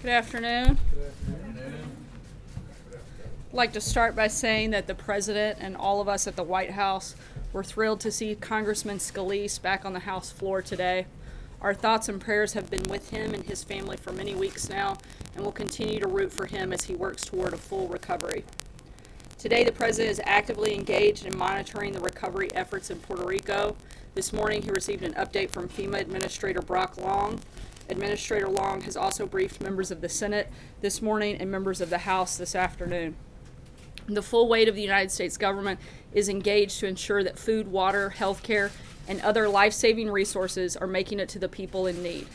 Good afternoon. I'd like to start by saying that the President and all of us at the White House were thrilled to see Congressman Scalise back on the House floor today. Our thoughts and prayers have been with him and his family for many weeks now, and will continue to root for him as he works toward a full recovery. Today, the President is actively engaged in monitoring the recovery efforts in Puerto Rico. This morning, he received an update from FEMA Administrator Brock Long. Administrator Long has also briefed members of the Senate this morning and members of the House this afternoon. The full weight of the United States government is engaged to ensure that food, water, health care, and other life-saving resources are making it to the people in need.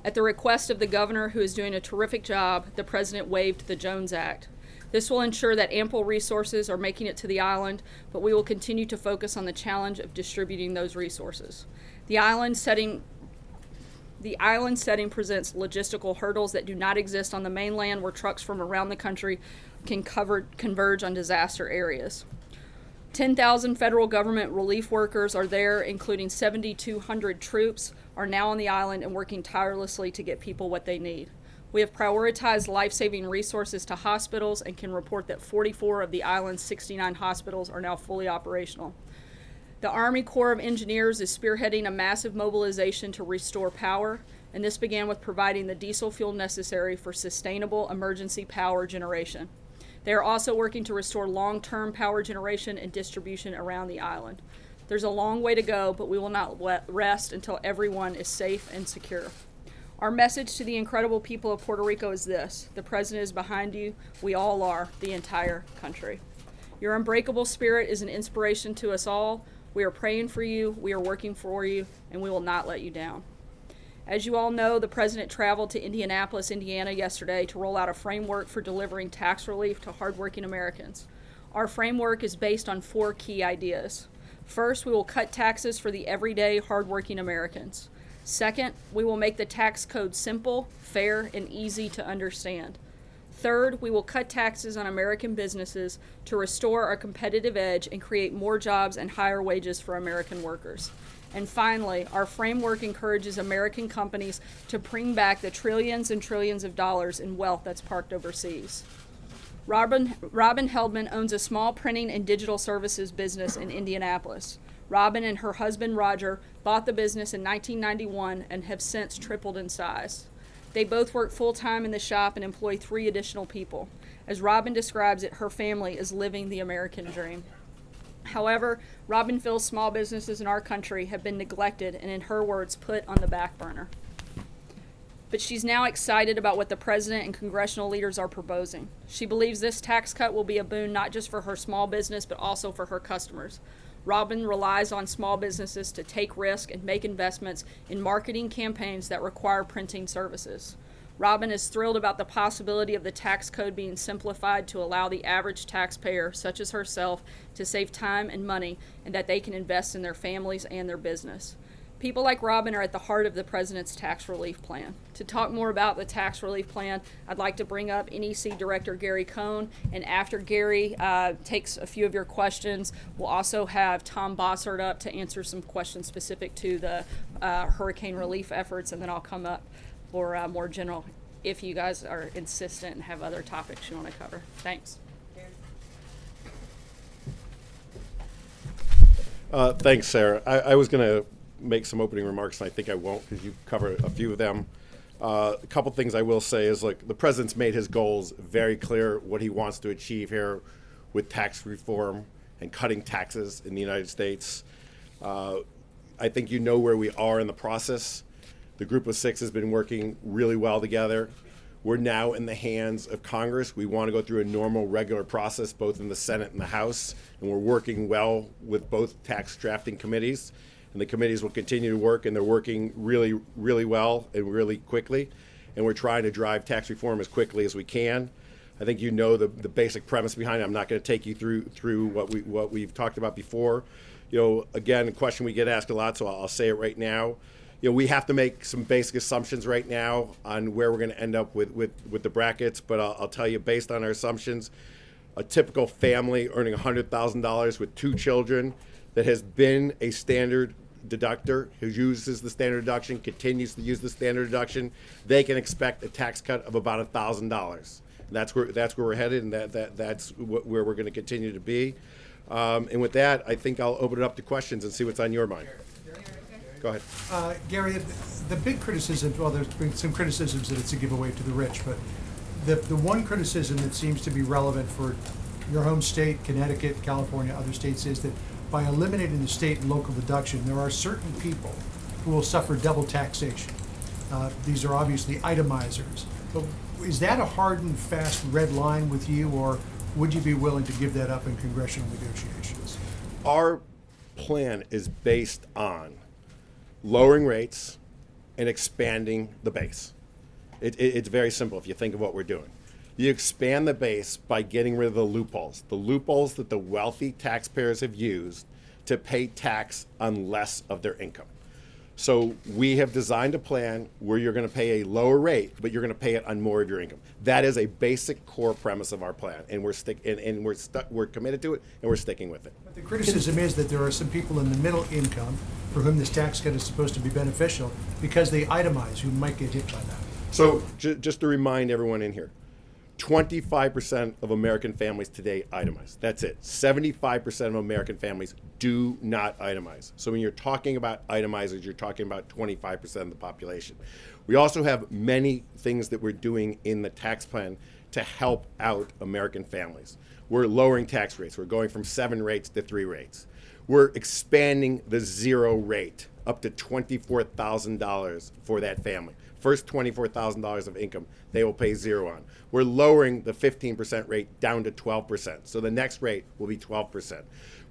At the request of the governor, who is doing a terrific job, the President waived the Jones Act. This will ensure that ample resources are making it to the island, but we will continue to focus on the challenge of distributing those resources. The island setting presents logistical hurdles that do not exist on the mainland, where trucks from around the country can converge on disaster areas. 10,000 federal government relief workers are there, including 7,200 troops, are now on the island and working tirelessly to get people what they need. We have prioritized life-saving resources to hospitals and can report that 44 of the island's 69 hospitals are now fully operational. The Army Corps of Engineers is spearheading a massive mobilization to restore power, and this began with providing the diesel fuel necessary for sustainable emergency power generation. They are also working to restore long-term power generation and distribution around the island. There's a long way to go, but we will not rest until everyone is safe and secure. Our message to the incredible people of Puerto Rico is this: the President is behind you. We all are, the entire country. Your unbreakable spirit is an inspiration to us all. We are praying for you, we are working for you, and we will not let you down. As you all know, the President traveled to Indianapolis, Indiana yesterday to roll out a framework for delivering tax relief to hardworking Americans. Our framework is based on 4 key ideas. First, we will cut taxes for the everyday hardworking Americans. Second, we will make the tax code simple, fair, and easy to understand. Third, we will cut taxes on American businesses to restore our competitive edge and create more jobs and higher wages for American workers. And finally, our framework encourages American companies to bring back the trillions and trillions of dollars in wealth that's parked overseas. Robin Heldman owns a small printing and digital services business in Indianapolis. Robin and her husband Roger bought the business in 1991 and have since tripled in size. They both work full-time in the shop and employ 3 additional people. As Robin describes it, her family is living the American dream. However, Robin feels small businesses in our country have been neglected and, in her words, put on the back burner. But she's now excited about what the President and congressional leaders are proposing. She believes this tax cut will be a boon not just for her small business, but also for her customers. Robin relies on small businesses to take risk and make investments in marketing campaigns that require printing services. Robin is thrilled about the possibility of the tax code being simplified to allow the average taxpayer, such as herself, to save time and money, and that they can invest in their families and their business. People like Robin are at the heart of the President's tax relief plan. To talk more about the tax relief plan, I'd like to bring up NEC Director Gary Cohn, and after Gary takes a few of your questions, we'll also have Tom Bossert up to answer some questions specific to the hurricane relief efforts, and then I'll come up for more general, if you guys are insistent and have other topics you want to cover. Thanks. Thanks, Sarah. I was going to make some opening remarks, and I think I won't because you covered a few of them. A couple things I will say is, like, the President's made his goals very clear, what he wants to achieve here with tax reform and cutting taxes in the United States. I think you know where we are in the process. The Group of 6 has been working really well together. We're now in the hands of Congress. We want to go through a normal, regular process, both in the Senate and the House, and we're working well with both tax drafting committees. And the committees will continue to work, and they're working really, really well and really quickly. And we're trying to drive tax reform as quickly as we can. I think you know the basic premise behind it. I'm not going to take you through what we've talked about before. Again, a question we get asked a lot, so I'll say it right now. We have to make some basic assumptions right now on where we're going to end up with the brackets, but I'll tell you, based on our assumptions, a typical family earning $100,000 with 2 children that has been a standard deductor who uses the standard deduction continues to use the standard deduction, they can expect a tax cut of about $1,000. That's where we're headed, and that's where we're going to continue to be. And with that, I think I'll open it up to questions and see what's on your mind. Go ahead. Gary, the big criticism, well, there's been some criticisms that it's a giveaway to the rich, but the one criticism that seems to be relevant for your home state, Connecticut, California, other states, is that by eliminating the state and local deduction, there are certain people who will suffer double taxation. These are obviously itemizers. But is that a hard and fast red line with you, or would you be willing to give that up in congressional negotiations? Our plan is based on lowering rates and expanding the base. It's very simple if you think of what we're doing. You expand the base by getting rid of the loopholes that the wealthy taxpayers have used to pay tax on less of their income. So we have designed a plan where you're going to pay a lower rate, but you're going to pay it on more of your income. That is a basic core premise of our plan, and we're committed to it, and we're sticking with it. But the criticism is that there are some people in the middle income for whom this tax cut is supposed to be beneficial because they itemize, who might get hit by that. So just to remind everyone in here, 25% of American families today itemize. That's it. 75% of American families do not itemize. So when you're talking about itemizers, you're talking about 25% of the population. We also have many things that we're doing in the tax plan to help out American families. We're lowering tax rates. We're going from 7 rates to 3 rates. We're expanding the zero rate up to $24,000 for that family. First $24,000 of income, they will pay zero on. We're lowering the 15% rate down to 12%. So the next rate will be 12%.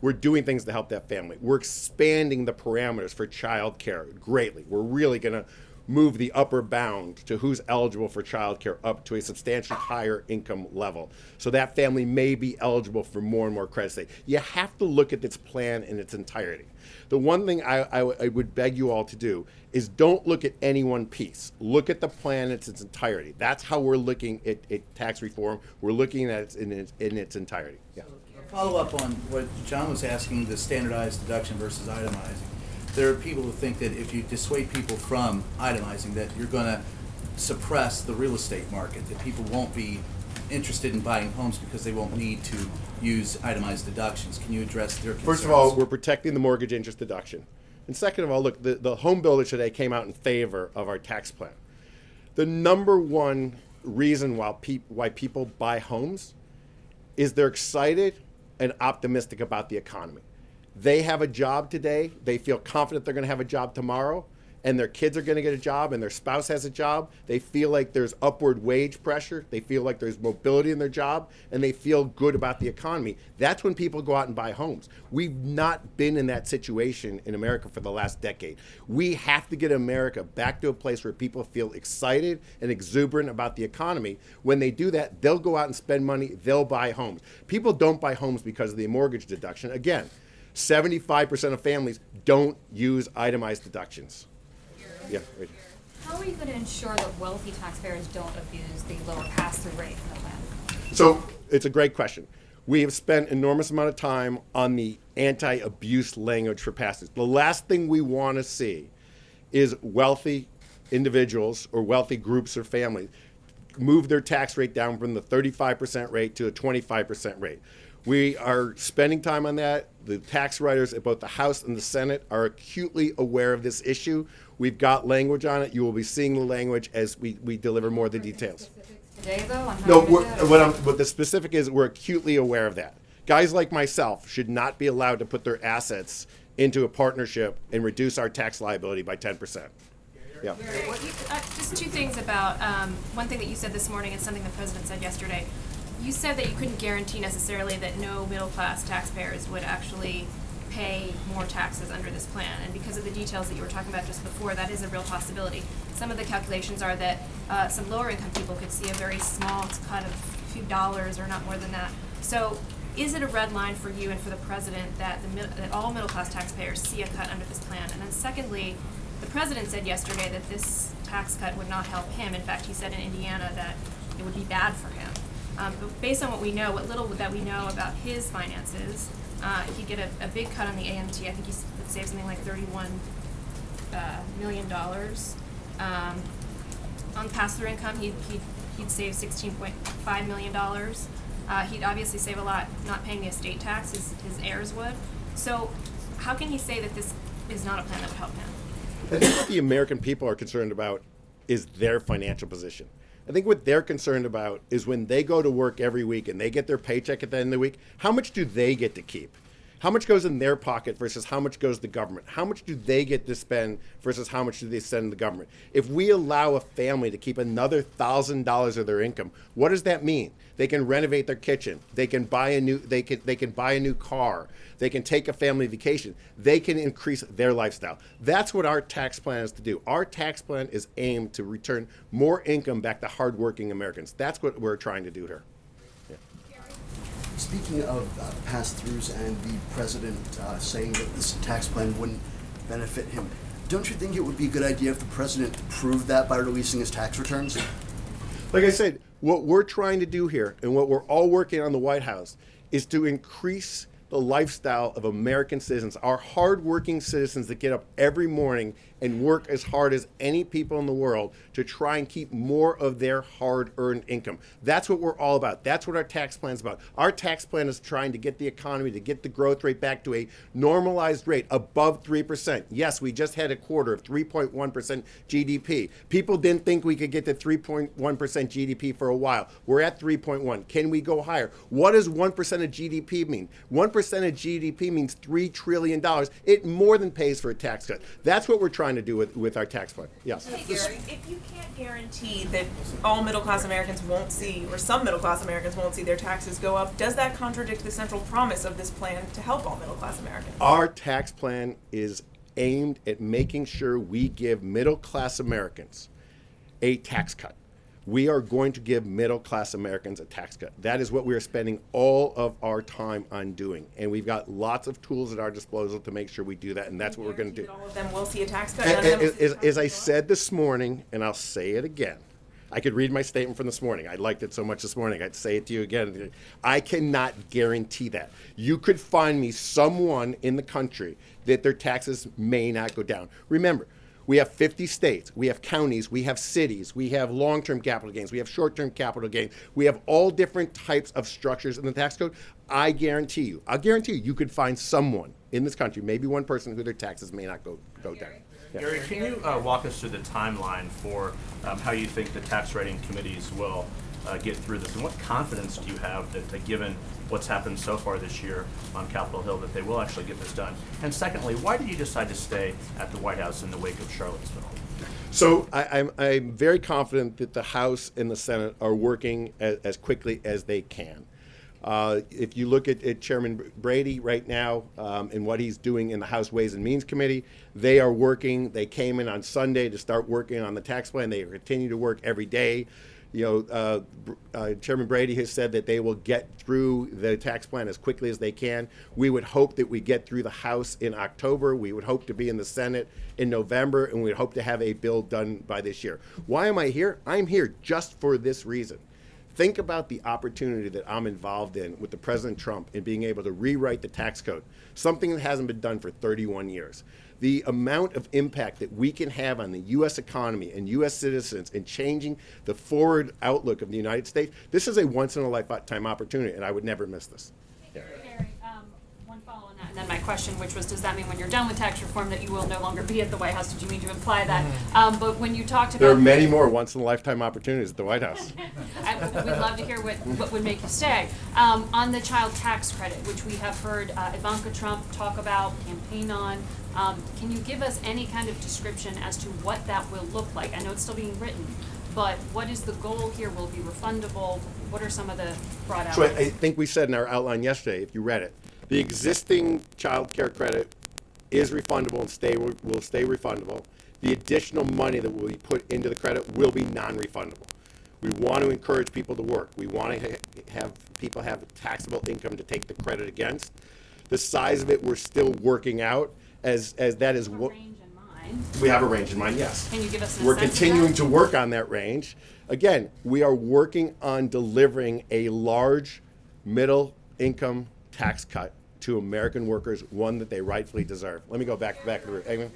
We're doing things to help that family. We're expanding the parameters for child care greatly. We're really going to move the upper bound to who's eligible for child care up to a substantially higher income level. So that family may be eligible for more and more credit. You have to look at this plan in its entirety. The one thing I would beg you all to do is don't look at any one piece. Look at the plan in its entirety. That's how we're looking at tax reform. We're looking at it in its entirety. Yeah. Follow up on what John was asking, the standardized deduction versus itemizing. There are people who think that if you dissuade people from itemizing, that you're going to suppress the real estate market, that people won't be interested in buying homes because they won't need to use itemized deductions. Can you address their concerns? First of all, we're protecting the mortgage interest deduction. And second of all, look, the home builders today came out in favor of our tax plan. The number one reason why people buy homes is they're excited and optimistic about the economy. They have a job today. They feel confident they're going to have a job tomorrow, and their kids are going to get a job, and their spouse has a job. They feel like there's upward wage pressure. They feel like there's mobility in their job, and they feel good about the economy. That's when people go out and buy homes. We've not been in that situation in America for the last decade. We have to get America back to a place where people feel excited and exuberant about the economy. When they do that, they'll go out and spend money. They'll buy homes. People don't buy homes because of the mortgage deduction. Again, 75% of families don't use itemized deductions. Yeah, right. How are you going to ensure that wealthy taxpayers don't abuse the lower pass-through rate in the plan? So it's a great question. We have spent enormous amount of time on the anti-abuse language for pass-throughs. The last thing we want to see is wealthy individuals or wealthy groups or families move their tax rate down from the 35% rate to a 25% rate. We are spending time on that. The tax writers at both the House and the Senate are acutely aware of this issue. We've got language on it. You will be seeing the language as we deliver more of the details. Today, though, on how No, you're gonna do it? what the specific is, we're acutely aware of that. Guys like myself should not be allowed to put their assets into a partnership and reduce our tax liability by 10%. Yeah. Just 2 things about one thing that you said this morning and something the president said yesterday. You said that you couldn't guarantee necessarily that no middle-class taxpayers would actually pay more taxes under this plan. And because of the details that you were talking about just before, that is a real possibility. Some of the calculations are that some lower-income people could see a very small cut of a few dollars or not more than that. So is it a red line for you and for the president that that all middle-class taxpayers see a cut under this plan? And then secondly, the president said yesterday that this tax cut would not help him. In fact, he said in Indiana that it would be bad for him. But based on what we know, what little that we know about his finances, he'd get a big cut on the AMT. I think he would save something like $31 million. On pass-through income, he'd save $16.5 million. He'd obviously save a lot not paying the estate tax, his heirs would. So how can he say that this is not a plan that would help him? I think what the American people are concerned about is their financial position. I think what they're concerned about is when they go to work every week and they get their paycheck at the end of the week, how much do they get to keep? How much goes in their pocket versus how much goes to the government? How much do they get to spend versus how much do they send to the government? If we allow a family to keep another $1,000 of their income, what does that mean? They can renovate their kitchen. They can buy a new. They can buy a new car. They can take a family vacation. They can increase their lifestyle. That's what our tax plan is to do. Our tax plan is aimed to return more income back to hardworking Americans. That's what we're trying to do here. Speaking of pass-throughs and the president saying that this tax plan wouldn't benefit him, don't you think it would be a good idea if the president proved that by releasing his tax returns? Like I said, what we're trying to do here and what we're all working on the White House is to increase the lifestyle of American citizens, our hardworking citizens that get up every morning and work as hard as any people in the world to try and keep more of their hard-earned income. That's what we're all about. That's what our tax plan is about. Our tax plan is trying to get the economy, to get the growth rate back to a normalized rate above 3%. Yes, we just had a quarter of 3.1% GDP. People didn't think we could get to 3.1% GDP for a while. We're at 3.1. Can we go higher? What does 1% of GDP mean? 1% of GDP means $3 trillion. It more than pays for a tax cut. That's what we're trying to do with our tax plan. Yes. Hey, Gary, if you can't guarantee that all middle-class Americans won't see, or some middle-class Americans won't see their taxes go up, does that contradict the central promise of this plan to help all middle-class Americans? Our tax plan is aimed at making sure we give middle-class Americans a tax cut. We are going to give middle-class Americans a tax cut. That is what we are spending all of our time on doing. And we've got lots of tools at our disposal to make sure we do that, and that's what we're going to do. All of them will see a tax cut. None of them will see a tax As I cut? said this morning, and I'll say it again, I could read my statement from this morning. I liked it so much this morning. I'd say it to you again. I cannot guarantee that. You could find me someone in the country that their taxes may not go down. Remember, we have 50 states, we have counties, we have cities, we have long-term capital gains, we have short-term capital gains, we have all different types of structures in the tax code. I'll guarantee you, you could find someone in this country, maybe one person who their taxes may not go down. Yeah. Gary, can you walk us through the timeline for how you think the tax rating committees will get through this, and what confidence do you have that given what's happened so far this year on Capitol Hill that they will actually get this done? And secondly, why did you decide to stay at the White House in the wake of Charlottesville? So I'm very confident that the House and the Senate are working as quickly as they can. If you look at Chairman Brady right now and what he's doing in the House Ways and Means Committee, they are working. They came in on Sunday to start working on the tax plan. They continue to work every day. Chairman Brady has said that they will get through the tax plan as quickly as they can. We would hope that we get through the House in October. We would hope to be in the Senate in November, and we'd hope to have a bill done by this year. Why am I here? I'm here just for this reason. Think about the opportunity that I'm involved in with the President Trump in being able to rewrite the tax code, something that hasn't been done for 31 years. The amount of impact that we can have on the U.S. economy and U.S. citizens in changing the forward outlook of the United States, this is a once-in-a-lifetime opportunity, and I would never miss this. Yeah. Gary, one follow on that, and then my question, which was, does that mean when you're done with tax reform that you will no longer be at the White House? Did you mean to imply that? But when you talked about... There are many more once-in-a-lifetime opportunities at the White House. We'd love to hear what would make you stay. On the child tax credit, which we have heard Ivanka Trump talk about, campaign on, can you give us any kind of description as to what that will look like? I know it's still being written, but what is the goal here? Will it be refundable? What are some of the broad outlines? So I think we said in our outline yesterday, if you read it, the existing child care credit is refundable and will stay refundable. The additional money that will be put into the credit will be non-refundable. We want to encourage people to work. We want to have people have taxable income to take the credit against. The size of it, we're still working out as that is what range in mind. we have a range in mind. Yes. Can you give us an We're sense of continuing that? to work on that range. Again, we are working on delivering a large middle income tax cut to American workers, one that they rightfully deserve. Let me go back to the room. Eamon?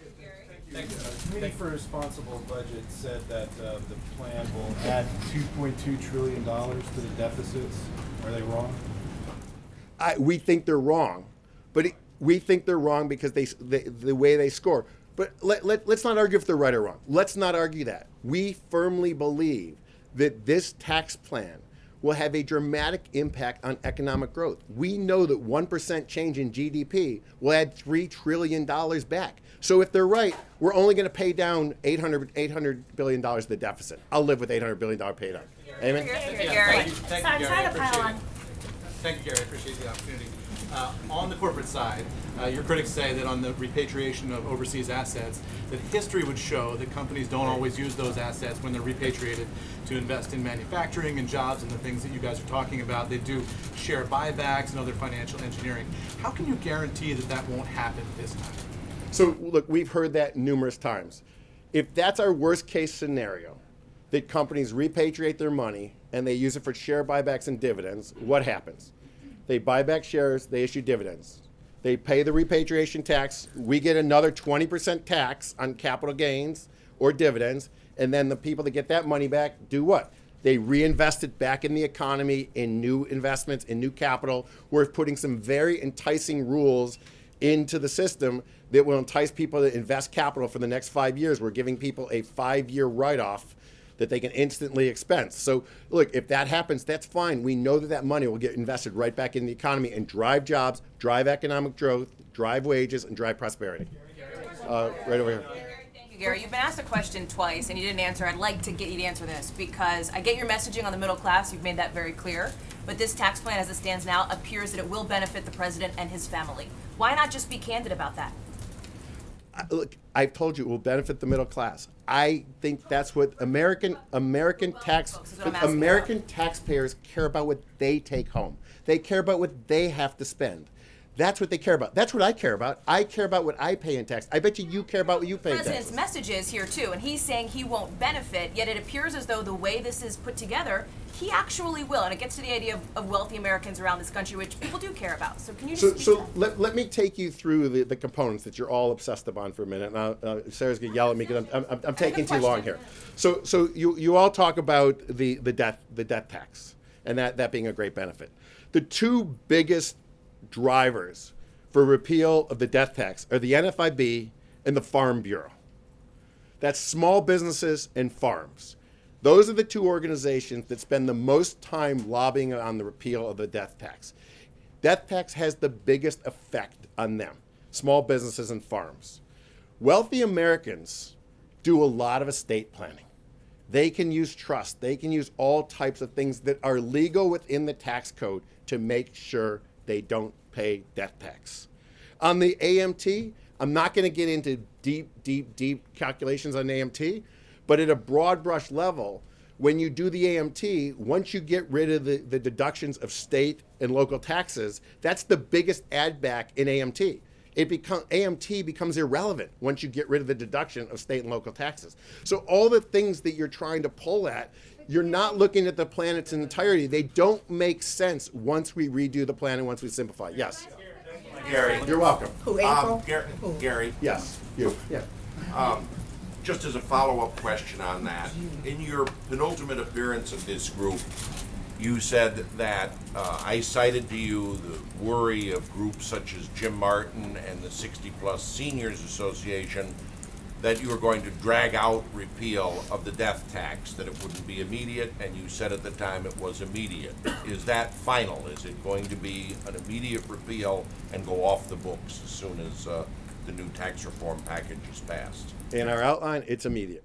Thank you. The Committee for Responsible Budget said that the plan will add $2.2 trillion to the deficits. Are they wrong? We think they're wrong, but we think they're wrong because the way they score. But let's not argue if they're right or wrong. Let's not argue that. We firmly believe that this tax plan will have a dramatic impact on economic growth. We know that 1% change in GDP will add $3 trillion back. So if they're right, we're only going to pay down $800 billion of the deficit. I'll live with $800 billion pay down. Amen? Thank you, Gary. Thank you, Gary. I appreciate it. Thank you, Gary. I appreciate the opportunity. On the corporate side, your critics say that on the repatriation of overseas assets, that history would show that companies don't always use those assets when they're repatriated to invest in manufacturing and jobs and the things that you guys are talking about. They do share buybacks and other financial engineering. How can you guarantee that that won't happen this time? So look, we've heard that numerous times. If that's our worst case scenario, that companies repatriate their money and they use it for share buybacks and dividends, what happens? They buy back shares, they issue dividends. They pay the repatriation tax, we get another 20% tax on capital gains or dividends, and then the people that get that money back do what? They reinvest it back in the economy, in new investments, in new capital. We're putting some very enticing rules into the system that will entice people to invest capital for the next 5 years. We're giving people a 5-year write-off that they can instantly expense. So look, if that happens, that's fine. We know that that money will get invested right back in the economy and drive jobs, drive economic growth, drive wages, and drive prosperity. Right over here. Thank you, Gary. You've been asked a question twice and you didn't answer. I'd like to get you to answer this because I get your messaging on the middle class. You've made that very clear. But this tax plan as it stands now appears that it will benefit the president and his family. Why not just be candid about that? Look, I've told you it will benefit the middle class. I think that's what American taxpayers care about, what they take home. They care about what they have to spend. That's what they care about. That's what I care about. I care about what I pay in tax. I bet you care about what you pay in tax. The president's message is here too, and he's saying he won't benefit, yet it appears as though the way this is put together, he actually will. And it gets to the idea of wealthy Americans around this country, which people do care about. So can you just speak to that? Let me take you through the components that you're all obsessed upon for a minute. Now, Sarah's gonna yell at me because I'm taking too long here. So you all talk about the death tax, and that being a great benefit. The two biggest drivers for repeal of the death tax are the NFIB and the Farm Bureau. That's small businesses and farms. Those are the two organizations that spend the most time lobbying on the repeal of the death tax. Death tax has the biggest effect on them, small businesses and farms. Wealthy Americans do a lot of estate planning. They can use trust. They can use all types of things that are legal within the tax code to make sure they don't pay death tax. On the AMT, I'm not going to get into deep calculations on AMT, but at a broad brush level, when you do the AMT, once you get rid of the deductions of state and local taxes, that's the biggest add back in AMT. AMT becomes irrelevant once you get rid of the deduction of state and local taxes. So all the things that you're trying to pull at, you're not looking at the plan in its entirety. They don't make sense once we redo the plan and once we simplify. Yes. Gary. You're welcome. Who, Gary. Yes, you. Yeah. Just as a follow-up question on that, in your penultimate appearance of this group, you said that I cited to you the worry of groups such as Jim Martin and the 60-plus Seniors Association that you were going to drag out repeal of the death tax, that it wouldn't be immediate, and you said at the time it was immediate. Is that final? Is it going to be an immediate repeal and go off the books as soon as the new tax reform package is passed? In our outline, it's immediate.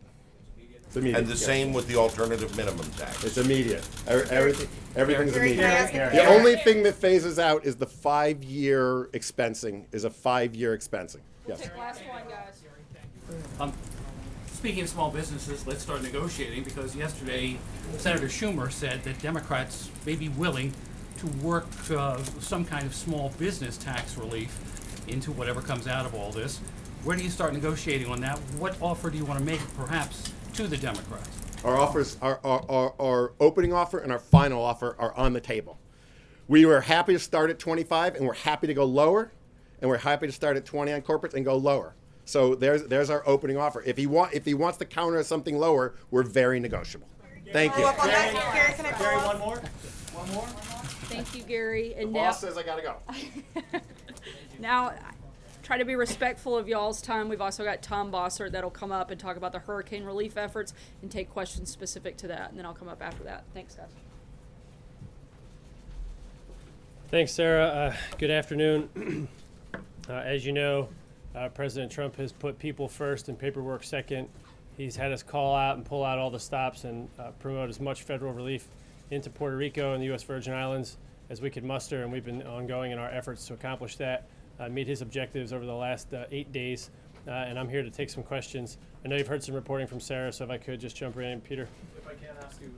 It's immediate. And the same with the alternative minimum tax? It's immediate. Everything's Gary, can I ask immediate. a The question? only thing that phases out is the 5-year expensing, is a 5-year expensing. Yes. Last one, guys. Speaking of small businesses, let's start negotiating, because yesterday Senator Schumer said that Democrats may be willing to work some kind of small business tax relief into whatever comes out of all this. Where do you start negotiating on that? What offer do you want to make, perhaps, to the Democrats? Our offers, our opening offer and our final offer are on the table. We were happy to start at 25, and we're happy to go lower, and we're happy to start at 20 on corporates and go lower. So there's our opening offer. If he wants to counter something lower, we're very negotiable. Thank you. Gary, can I Gary, follow one up? more? One more? Thank you, Gary. And Boss says I gotta go. now, try to be respectful of y'all's time. We've also got Tom Bossert that'll come up and talk about the hurricane relief efforts and take questions specific to that. And then I'll come up after that. Thanks, guys. Thanks, Sarah. Good afternoon. As you know, President Trump has put people first and paperwork second. He's had us call out and pull out all the stops and promote as much federal relief into Puerto Rico and the U.S. Virgin Islands as we could muster, and we've been ongoing in our efforts to accomplish that, meet his objectives over the last 8 days, and I'm here to take some questions. I know you've heard some reporting from Sarah, so if I could just jump right in, Peter. If I can ask you,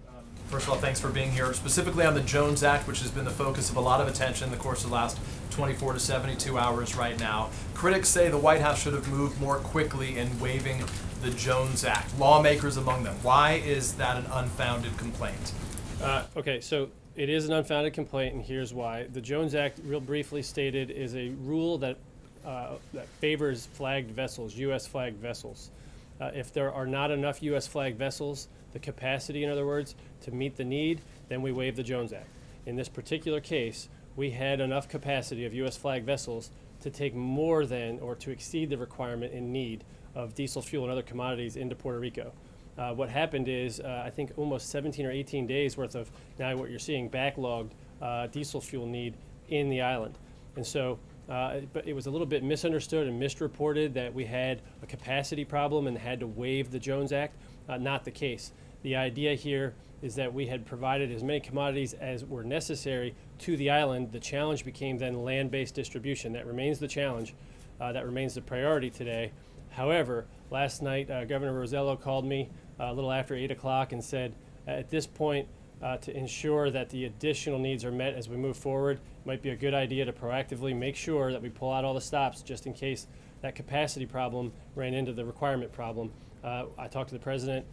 first of all, thanks for being here, specifically on the Jones Act, which has been the focus of a lot of attention in the course of the last 24 to 72 hours right now. Critics say the White House should have moved more quickly in waiving the Jones Act, lawmakers among them. Why is that an unfounded complaint? Okay, so it is an unfounded complaint, and here's why. The Jones Act, real briefly stated, is a rule that favors flagged vessels, U.S. flagged vessels. If there are not enough U.S. flagged vessels, the capacity, in other words, to meet the need, then we waive the Jones Act. In this particular case, we had enough capacity of U.S. flagged vessels to take more than or to exceed the requirement in need of diesel fuel and other commodities into Puerto Rico. What happened is, I think almost 17 or 18 days worth of, now what you're seeing, backlogged diesel fuel need in the island. And so, but it was a little bit misunderstood and misreported that we had a capacity problem and had to waive the Jones Act. Not the case. The idea here is that we had provided as many commodities as were necessary to the island. The challenge became then land-based distribution. That remains the challenge. That remains the priority today. However, last night, Governor Rosello called me a little after 8 o'clock and said, at this point, to ensure that the additional needs are met as we move forward, it might be a good idea to proactively make sure that we pull out all the stops just in case that capacity problem ran into the requirement problem. I talked to the president.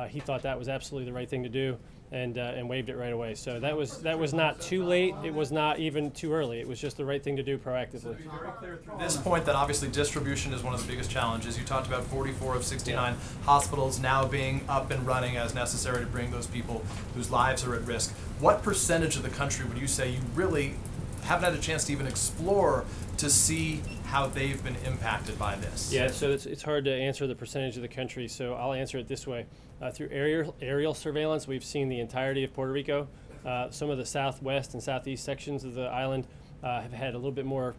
He thought that was absolutely the right thing to do, and waived it right away. So that was not too late. It was not even too early. It was just the right thing to do proactively. So to be very clear, through this point, that obviously distribution is one of the biggest challenges. You talked about 44 of 69 hospitals now being up and running as necessary to bring those people whose lives are at risk. What percentage of the country would you say you really haven't had a chance to even explore to see how they've been impacted by this? Yeah, so it's hard to answer the percentage of the country, so I'll answer it this way. Through aerial surveillance, we've seen the entirety of Puerto Rico. Some of the southwest and southeast sections of the island have had a little bit more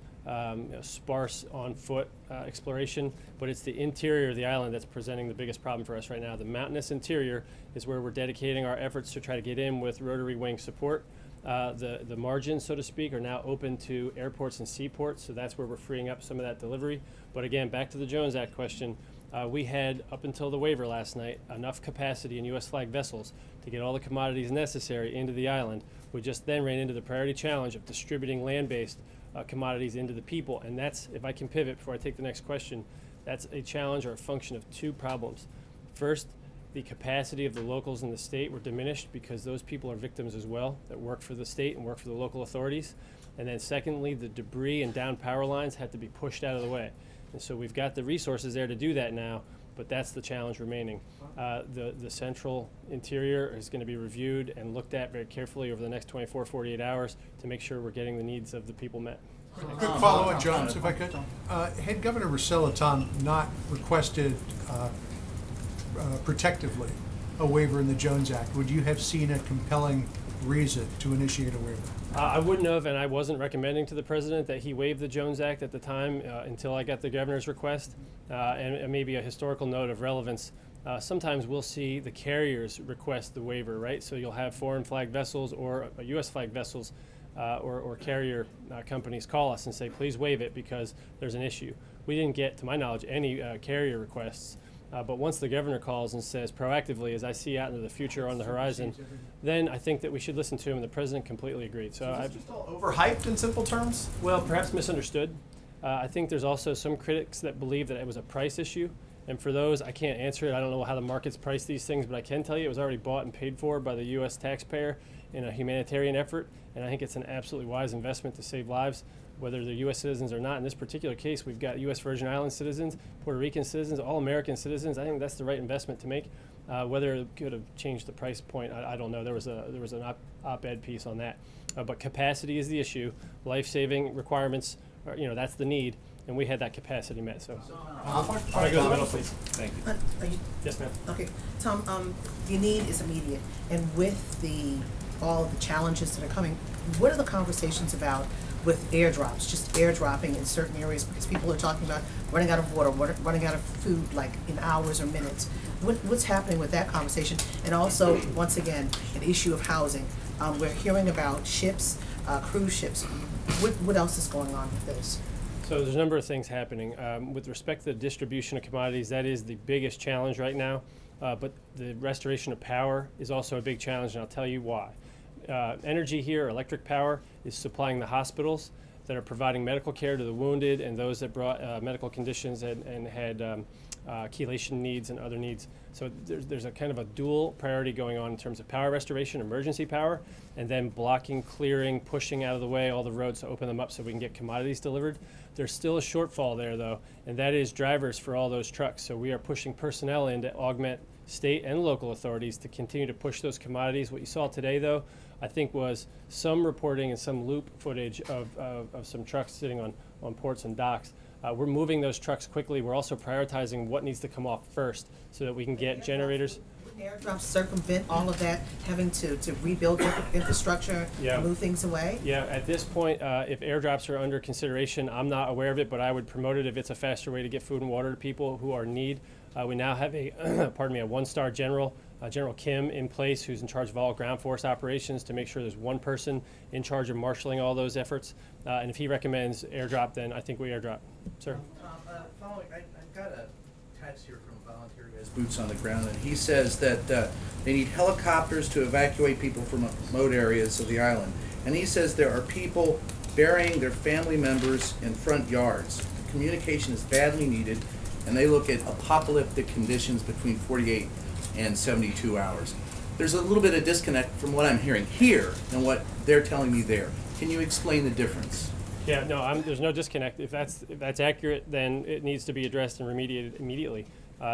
sparse on-foot exploration, but it's the interior of the island that's presenting the biggest problem for us right now. The mountainous interior is where we're dedicating our efforts to try to get in with rotary wing support. The margins, so to speak, are now open to airports and seaports, so that's where we're freeing up some of that delivery. But again, back to the Jones Act question, we had, up until the waiver last night, enough capacity in U.S. flagged vessels to get all the commodities necessary into the island. We just then ran into the priority challenge of distributing land-based commodities into the people, and that's, if I can pivot before I take the next question, that's a challenge or a function of two problems. First, the capacity of the locals in the state were diminished because those people are victims as well that work for the state and work for the local authorities. And then secondly, the debris and down power lines had to be pushed out of the way. And so we've got the resources there to do that now, but that's the challenge remaining. The central interior is going to be reviewed and looked at very carefully over the next 24, 48 hours to make sure we're getting the needs of the people met. Quick follow-up, Jones, if I could. Had Governor Rosello, Tom, not requested protectively a waiver in the Jones Act, would you have seen a compelling reason to initiate a waiver? I wouldn't have, and I wasn't recommending to the president that he waive the Jones Act at the time until I got the governor's request. And maybe a historical note of relevance. Sometimes we'll see the carriers request the waiver, right? So you'll have foreign flagged vessels or U.S. flagged vessels or carrier companies call us and say, please waive it because there's an issue. We didn't get, to my knowledge, any carrier requests. But once the governor calls and says proactively, as I see out into the future on the horizon, then I think that we should listen to him, and the president completely agreed. So is this just all overhyped in simple terms? Well, perhaps misunderstood. I think there's also some critics that believe that it was a price issue, And for those, I can't answer it. I don't know how the markets price these things, but I can tell you it was already bought and paid for by the U.S. taxpayer in a humanitarian effort. And I think it's an absolutely wise investment to save lives, whether they're U.S. citizens or not. In this particular case, we've got U.S. Virgin Islands citizens, Puerto Rican citizens, all American citizens. I think that's the right investment to make. Whether it could have changed the price point, I don't know. There was an op-ed piece on that. But capacity is the issue. Life-saving requirements, that's the need. And we had that capacity met. So, All right, go to the middle, please. Thank you. Yes, ma'am. Okay, Tom, the need is immediate, and with all of the challenges that are coming, what are the conversations about with airdrops, just airdropping in certain areas, because people are talking about running out of water, running out of food, like in hours or minutes. What's happening with that conversation? And also, once again, an issue of housing. We're hearing about ships, cruise ships. What else is going on with this? So there's a number of things happening. With respect to the distribution of commodities, that is the biggest challenge right now. But the restoration of power is also a big challenge, and I'll tell you why. Energy here, electric power, is supplying the hospitals that are providing medical care to the wounded and those that brought medical conditions and had chelation needs and other needs. So there's a kind of a dual priority going on in terms of power restoration, emergency power, and then blocking, clearing, pushing out of the way all the roads to open them up so we can get commodities delivered. There's still a shortfall there, though, and that is drivers for all those trucks. So we are pushing personnel in to augment state and local authorities to continue to push those commodities. What you saw today, though, I think was some reporting and some loop footage of some trucks sitting on ports and docks. We're moving those trucks quickly. We're also prioritizing what needs to come off first so that we can get generators. Airdrops circumvent all of that, having to rebuild infrastructure, move things away? Yeah, at this point, if airdrops are under consideration, I'm not aware of it, but I would promote it if it's a faster way to get food and water to people who are in need. We now have a one-star general, General Kim, in place, who's in charge of all ground force operations to make sure there's one person in charge of marshaling all those efforts. And if he recommends airdrop, then I think we airdrop. Sir? I've got a text here from a volunteer who has boots on the ground, and he says that they need helicopters to evacuate people from remote areas of the island. And he says there are people burying their family members in front yards. Communication is badly needed, and they look at apocalyptic conditions between 48 and 72 hours. There's a little bit of disconnect from what I'm hearing here and what they're telling me there. Can you explain the difference? Yeah, no, there's no disconnect. If that's accurate, then it needs to be addressed and remediated immediately.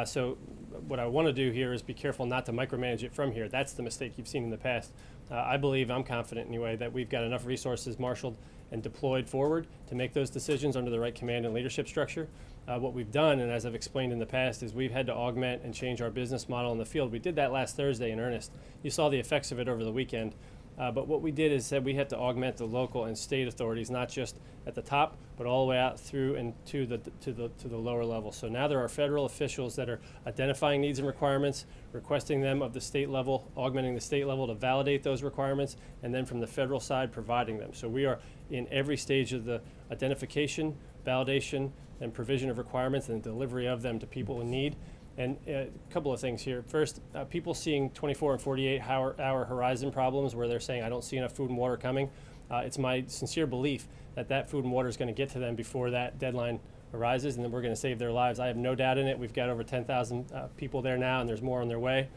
So what I want to do here is be careful not to micromanage it from here. That's the mistake you've seen in the past. I'm confident anyway, that we've got enough resources marshaled and deployed forward to make those decisions under the right command and leadership structure. What we've done, and as I've explained in the past, is we've had to augment and change our business model in the field. We did that last Thursday in earnest. You saw the effects of it over the weekend. But what we did is said we had to augment the local and state authorities, not just at the top, but all the way out through and to the lower level. So now there are federal officials that are identifying needs and requirements, requesting them of the state level, augmenting the state level to validate those requirements, and then from the federal side providing them. So we are in every stage of the identification, validation, and provision of requirements and delivery of them to people in need. And a couple of things here. First, people seeing 24 and 48 hour horizon problems where they're saying, I don't see enough food and water coming. It's my sincere belief that food and water is going to get to them before that deadline arises, and then we're going to save their lives. I have no doubt in it. We've got over 10,000 people there now, and there's more on their way,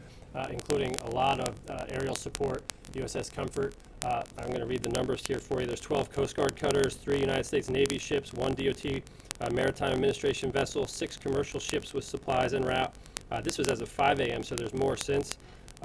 including a lot of aerial support, USS Comfort. I'm going to read the numbers here for you. There's 12 Coast Guard cutters, 3 United States Navy ships, 1 DOT Maritime Administration vessel, 6 commercial ships with supplies en route. This was as of 5 a.m., so there's more since.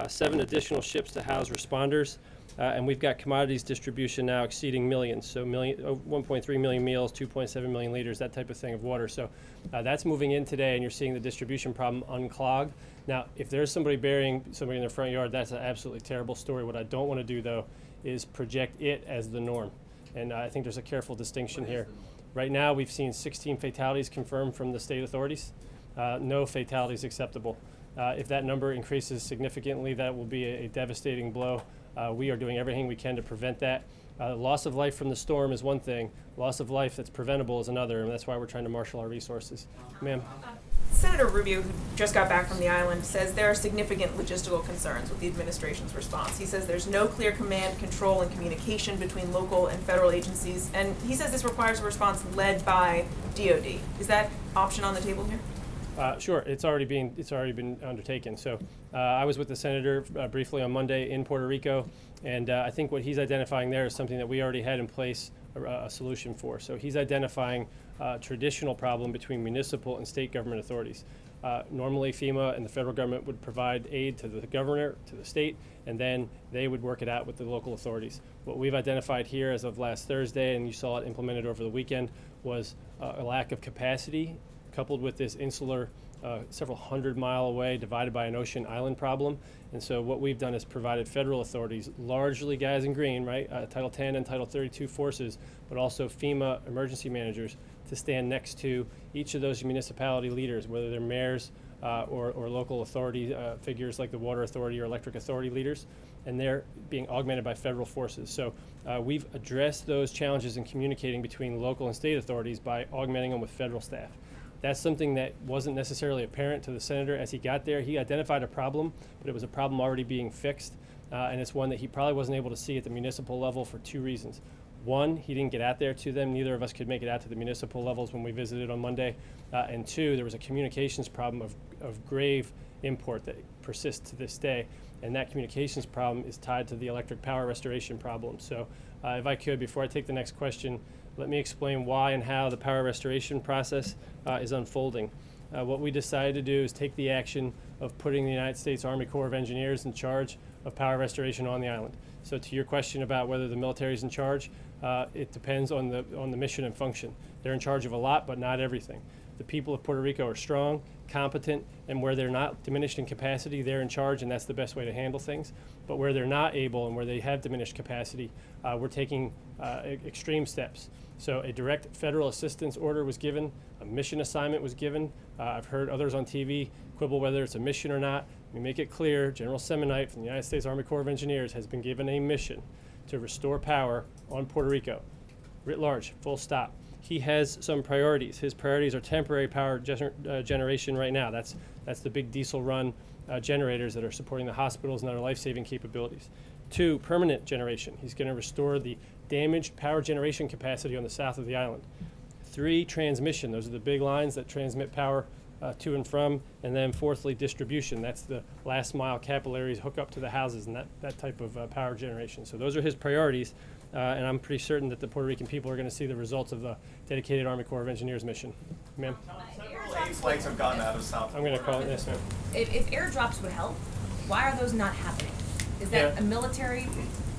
7 additional ships to house responders. And we've got commodities distribution now exceeding millions. So 1.3 million meals, 2.7 million liters, that type of thing of water. So that's moving in today, and you're seeing the distribution problem unclog. Now, if there's somebody burying somebody in their front yard, that's an absolutely terrible story. What I don't want to do, though, is project it as the norm. And I think there's a careful distinction here. Right now, we've seen 16 fatalities confirmed from the state authorities. No fatalities acceptable. If that number increases significantly, that will be a devastating blow. We are doing everything we can to prevent that. Loss of life from the storm is one thing. Loss of life that's preventable is another, and that's why we're trying to marshal our resources. Ma'am? Senator Rubio, who just got back from the island, says there are significant logistical concerns with the administration's response. He says there's no clear command, control, and communication between local and federal agencies, and he says this requires a response led by DOD. Is that option on the table here? Sure, it's already been undertaken. So I was with the senator briefly on Monday in Puerto Rico, and I think what he's identifying there is something that we already had in place a solution for. So he's identifying a traditional problem between municipal and state government authorities. Normally FEMA and the federal government would provide aid to the governor, to the state, and then they would work it out with the local authorities. What we've identified here as of last Thursday, and you saw it implemented over the weekend, was a lack of capacity coupled with this insular, several 100-mile away, divided by an ocean island problem. And so what we've done is provided federal authorities, largely guys in green, right, Title 10 and Title 32 forces, but also FEMA emergency managers, to stand next to each of those municipality leaders, whether they're mayors or local authority figures like the Water Authority or Electric Authority leaders, and they're being augmented by federal forces. So we've addressed those challenges in communicating between local and state authorities by augmenting them with federal staff. That's something that wasn't necessarily apparent to the senator as he got there. He identified a problem, but it was a problem already being fixed, and it's one that he probably wasn't able to see at the municipal level for two reasons. One, he didn't get out there to them. Neither of us could make it out to the municipal levels when we visited on Monday. And two, there was a communications problem of grave import that persists to this day. And that communications problem is tied to the electric power restoration problem. So if I could, before I take the next question, let me explain why and how the power restoration process is unfolding. What we decided to do is take the action of putting the United States Army Corps of Engineers in charge of power restoration on the island. So to your question about whether the military is in charge, it depends on the mission and function. They're in charge of a lot, but not everything. The people of Puerto Rico are strong, competent, and where they're not diminished in capacity, they're in charge, and that's the best way to handle things. But where they're not able and where they have diminished capacity, we're taking extreme steps. So a direct federal assistance order was given, a mission assignment was given. I've heard others on TV quibble whether it's a mission or not. We make it clear, General Semonite from the United States Army Corps of Engineers has been given a mission to restore power on Puerto Rico, writ large, full stop. He has some priorities. His priorities are temporary power generation right now. That's the big diesel run generators that are supporting the hospitals and other life-saving capabilities. 2, permanent generation. He's going to restore the damaged power generation capacity on the south of the island. 3, transmission. Those are the big lines that transmit power to and from. And then fourthly, distribution. That's the last mile capillaries hook up to the houses and that type of power generation. So those are his priorities. And I'm pretty certain that the Puerto Rican people are going to see the results of the dedicated Army Corps of Engineers mission. Ma'am? Several aid flights have gone out of South I'm going to call it this, ma'am. If airdrops would help, why are those not happening? Is that a military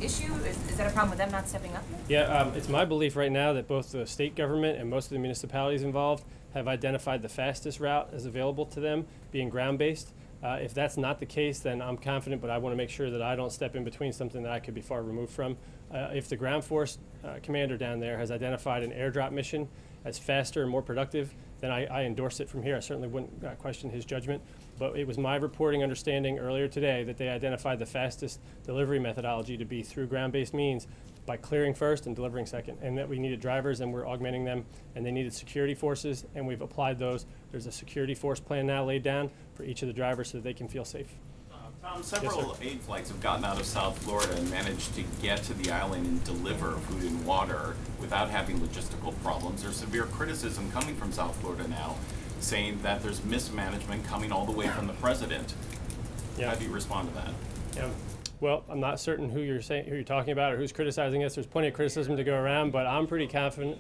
issue? Is that a problem with them not stepping up? Yeah, it's my belief right now that both the state government and most of the municipalities involved have identified the fastest route as available to them, being ground-based. If that's not the case, then I'm confident, but I want to make sure that I don't step in between something that I could be far removed from. If the ground force commander down there has identified an airdrop mission as faster and more productive, then I endorse it from here. I certainly wouldn't question his judgment, but it was my reporting understanding earlier today that they identified the fastest delivery methodology to be through ground-based means by clearing first and delivering second, and that we needed drivers and we're augmenting them, and they needed security forces, and we've applied those. There's a security force plan now laid down for each of the drivers so that they can feel safe. Tom, several aid flights have gotten out of South Florida and managed to get to the island and deliver food and water without having logistical problems. There's severe criticism coming from South Florida now, saying that there's mismanagement coming all the way from the president. Yeah. How do you respond to that? Yeah. Well, I'm not certain who you're talking about or who's criticizing us. There's plenty of criticism to go around, but I'm pretty confident.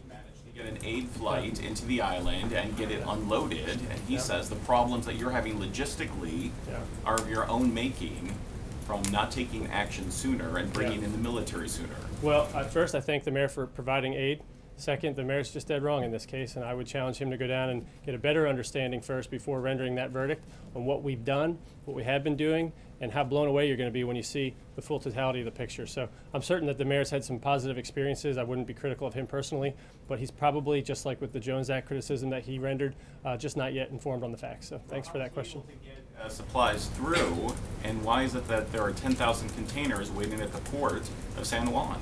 Get an aid flight into the island and get it unloaded, and he says the problems that you're having logistically are of your own making from not taking action sooner and bringing in the military sooner. Well, first, I thank the mayor for providing aid. Second, the mayor's just dead wrong in this case, and I would challenge him to go down and get a better understanding first before rendering that verdict on what we've done, what we have been doing, and how blown away you're going to be when you see the full totality of the picture. So I'm certain that the mayor's had some positive experiences. I wouldn't be critical of him personally, but he's probably, just like with the Jones Act criticism that he rendered, just not yet informed on the facts. So thanks for that question. Supplies through, and why is it that there are 10,000 containers waiting at the port of San Juan?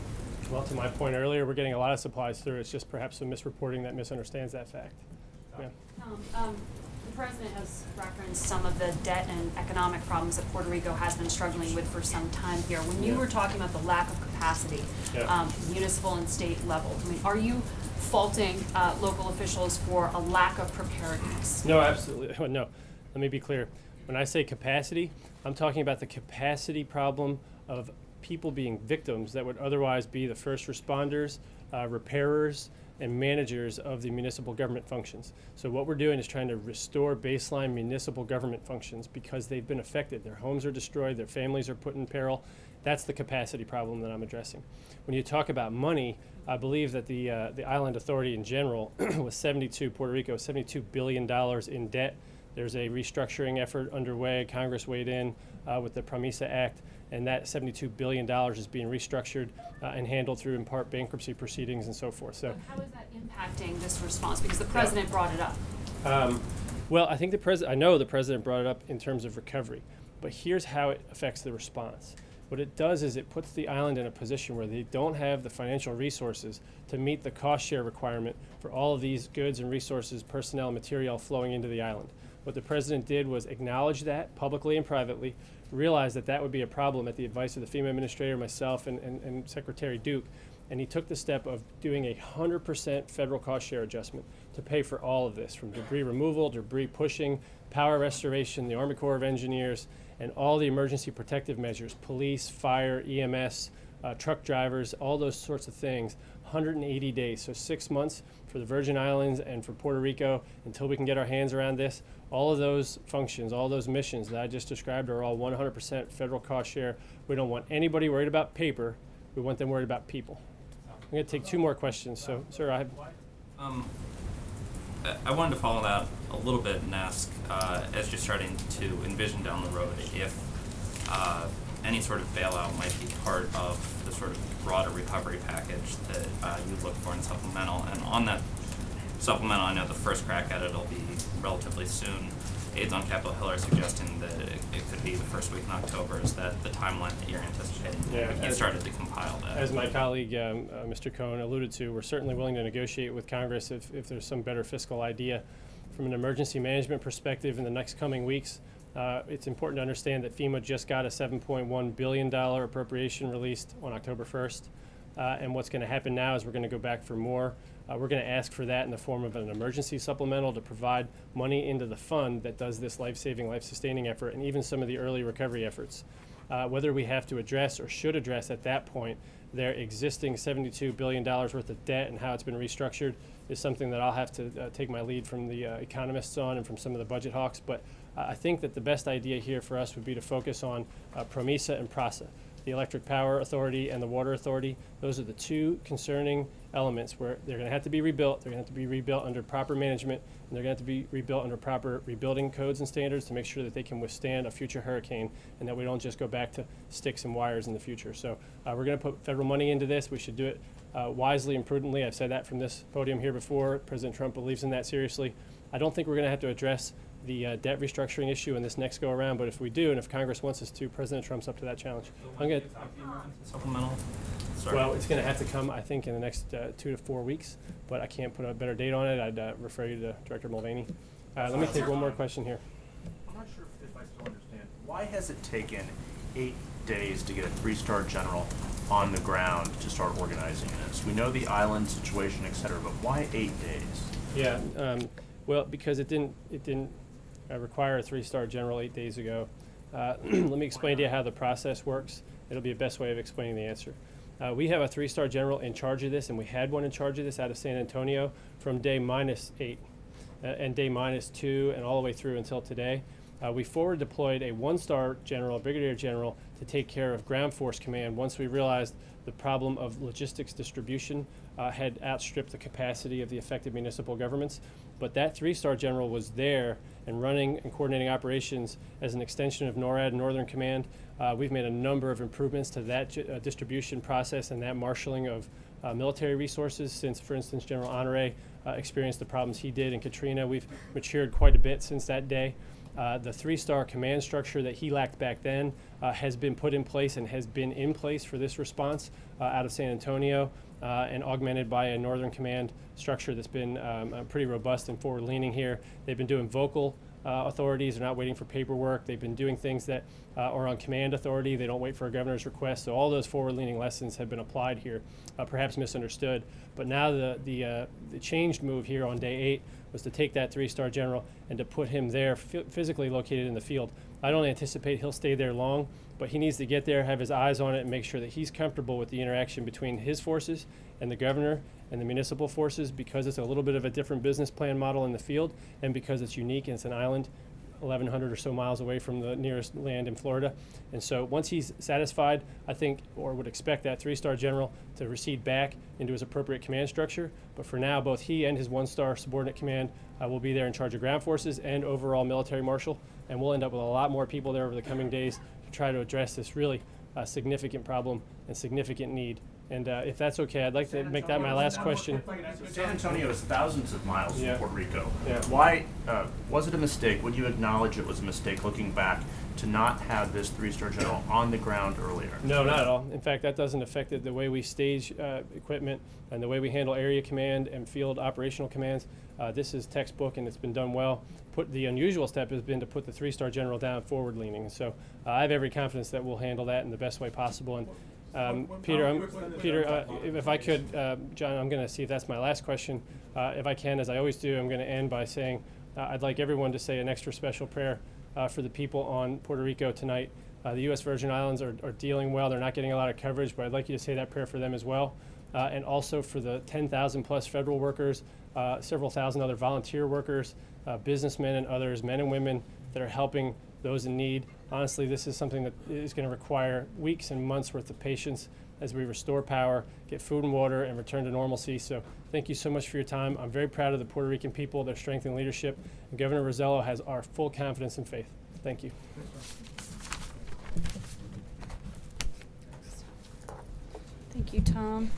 Well, to my point earlier, we're getting a lot of supplies through. It's just perhaps some misreporting that misunderstands that fact. Yeah. The president has referenced some of the debt and economic problems that Puerto Rico has been struggling with for some time here. When you were talking about the lack of capacity, municipal and state level, I mean, are you faulting local officials for a lack of preparedness. No, absolutely. No, let me be clear. When I say capacity, I'm talking about the capacity problem of people being victims that would otherwise be the first responders, repairers, and managers of the municipal government functions. So what we're doing is trying to restore baseline municipal government functions because they've been affected. Their homes are destroyed, their families are put in peril. That's the capacity problem that I'm addressing. When you talk about money, I believe that the Island Authority in general was Puerto Rico, $72 billion in debt. There's a restructuring effort underway. Congress weighed in with the PROMESA Act, and that $72 billion is being restructured and handled through, in part, bankruptcy proceedings and so forth. So, how is that impacting this response? Because the president brought it up. Well, I think I know the president brought it up in terms of recovery, but here's how it affects the response. What it does is it puts the island in a position where they don't have the financial resources to meet the cost share requirement for all of these goods and resources, personnel, and material flowing into the island. What the president did was acknowledge that publicly and privately, realize that that would be a problem at the advice of the FEMA administrator, myself, and Secretary Duke, and he took the step of doing a 100% federal cost share adjustment to pay for all of this, from debris removal, debris pushing, power restoration, the Army Corps of Engineers, and all the emergency protective measures, police, fire, EMS, truck drivers, all those sorts of things, 180 days, so 6 months for the Virgin Islands and for Puerto Rico until we can get our hands around this. All of those functions, all those missions that I just described are all 100% federal cost share. We don't want anybody worried about paper. We want them worried about people. I'm going to take 2 more questions. So, sir, I wanted to follow that a little bit and ask, as you're starting to envision down the road, if any sort of bailout might be part of the sort of broader recovery package that you'd look for in supplemental. And on that supplemental, I know the first crack at it will be relatively soon. Aides on Capitol Hill are suggesting that it could be the first week in October. Is that the timeline that you're anticipating? Yeah, you started to compile that. As my colleague, Mr. Cohen, alluded to, we're certainly willing to negotiate with Congress if there's some better fiscal idea. From an emergency management perspective in the next coming weeks, it's important to understand that FEMA just got a $7.1 billion appropriation released on October 1st. And what's going to happen now is we're going to go back for more. We're going to ask for that in the form of an emergency supplemental to provide money into the fund that does this life-saving, life-sustaining effort, and even some of the early recovery efforts. Whether we have to address or should address at that point their existing $72 billion worth of debt and how it's been restructured is something that I'll have to take my lead from the economists on and from some of the budget hawks. But I think that the best idea here for us would be to focus on PROMESA and PRASA, the Electric Power Authority and the Water Authority. Those are the 2 concerning elements where they're going to have to be rebuilt. They're going to have to be rebuilt under proper management, and they're going to have to be rebuilt under proper rebuilding codes and standards to make sure that they can withstand a future hurricane and that we don't just go back to sticks and wires in the future. So we're going to put federal money into this. We should do it wisely and prudently. I've said that from this podium here before. President Trump believes in that seriously. I don't think we're going to have to address the debt restructuring issue in this next go around, but if we do, and if Congress wants us to, President Trump's up to that challenge. I'm going to supplemental. Well, it's going to have to come, I think, in the next 2 to 4 weeks, but I can't put a better date on it. I'd refer you to Director Mulvaney. Let me take one more question here. I'm not sure if I still understand. Why has it taken 8 days to get a 3-star general on the ground to start organizing this? We know the island situation, et cetera, but why 8 days? Yeah, well, because it didn't require a 3-star general 8 days ago. Let me explain to you how the process works. It'll be the best way of explaining the answer. We have a 3-star general in charge of this, and we had one in charge of this out of San Antonio from day -8 and day -2 and all the way through until today. We forward deployed a 1-star general, a brigadier general, to take care of ground force command once we realized the problem of logistics distribution had outstripped the capacity of the affected municipal governments. But that 3-star general was there and running and coordinating operations as an extension of NORAD, Northern Command. We've made a number of improvements to that distribution process and that marshaling of military resources since, for instance, General Honore experienced the problems he did in Katrina. We've matured quite a bit since that day. The 3-star command structure that he lacked back then has been put in place and has been in place for this response out of San Antonio and augmented by a Northern Command structure that's been pretty robust and forward-leaning here. They've been doing vocal authorities. They're not waiting for paperwork. They've been doing things that are on command authority. They don't wait for a governor's request. So all those forward-leaning lessons have been applied here, perhaps misunderstood. But now the changed move here on day 8 was to take that 3-star general and to put him there physically located in the field. I don't anticipate he'll stay there long, but he needs to get there, have his eyes on it, and make sure that he's comfortable with the interaction between his forces and the governor and the municipal forces, because it's a little bit of a different business plan model in the field, and because it's unique and it's an island 1,100 or so miles away from the nearest land in Florida. And so once he's satisfied, I think, or would expect that 3-star general to recede back into his appropriate command structure. But for now, both he and his 1-star subordinate command will be there in charge of ground forces and overall military marshal. And we'll end up with a lot more people there over the coming days to try to address this really significant problem and significant need. And if that's okay, I'd like to make that my last question. San Antonio is thousands of miles Yeah. from Puerto Rico. Yeah. Why was it a mistake? Would you acknowledge it was a mistake looking back to not have this 3-star general on the ground earlier? No, not at all. In fact, that doesn't affect the way we stage equipment and the way we handle area command and field operational commands. This is textbook, and it's been done well. The unusual step has been to put the 3-star general down forward leaning. So I have every confidence that we'll handle that in the best way possible. And Peter, if I could, John, I'm going to see if that's my last question. If I can, as I always do, I'm going to end by saying I'd like everyone to say an extra special prayer for the people on Puerto Rico tonight. The U.S. Virgin Islands are dealing well. They're not getting a lot of coverage, but I'd like you to say that prayer for them as well. And also for the 10,000 plus federal workers, several thousand other volunteer workers, businessmen and others, men and women that are helping those in need. Honestly, this is something that is going to require weeks and months worth of patience as we restore power, get food and water, and return to normalcy. So thank you so much for your time. I'm very proud of the Puerto Rican people, their strength and leadership. And Governor Rosello has our full confidence and faith. Thank you. Thank you, Tom.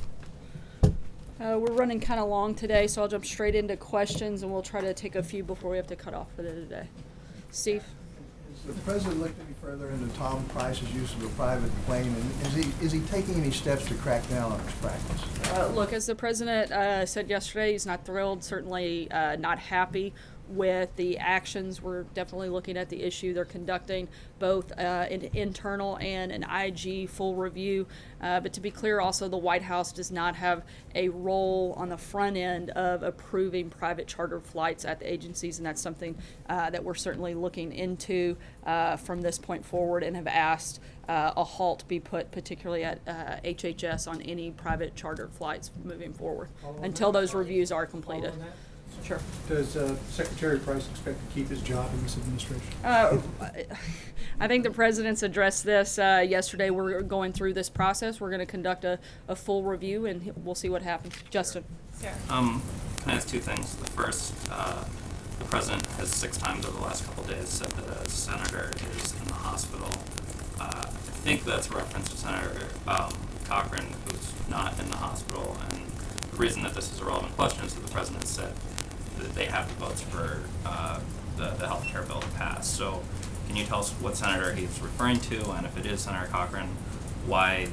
We're running kind of long today, so I'll jump straight into questions, and we'll try to take a few before we have to cut off for the day. Steve? Has the president looked any further into Tom Price's use of a private plane, and is he taking any steps to crack down on this practice? Look, as the president said yesterday, he's not thrilled, certainly not happy with the actions. We're definitely looking at the issue. They're conducting both an internal and an IG full review. But to be clear, also, the White House does not have a role on the front end of approving private charter flights at the agencies, and that's something that we're certainly looking into from this point forward, and have asked a halt be put, particularly at HHS, on any private charter flights moving forward until those reviews are completed. Sure. Does Secretary Price expect to keep his job in this administration? I think the president's addressed this yesterday. We're going through this process. We're going to conduct a full review, and we'll see what happens. Justin. Sarah. Can I ask two things? The first, the president has 6 times over the last couple of days said that a senator is in the hospital. I think that's a reference to Senator Cochran, who's not in the hospital. And the reason that this is a relevant question is that the president said that they have the votes for the health care bill to pass. So can you tell us what senator he's referring to, and if it is Senator Cochran, why,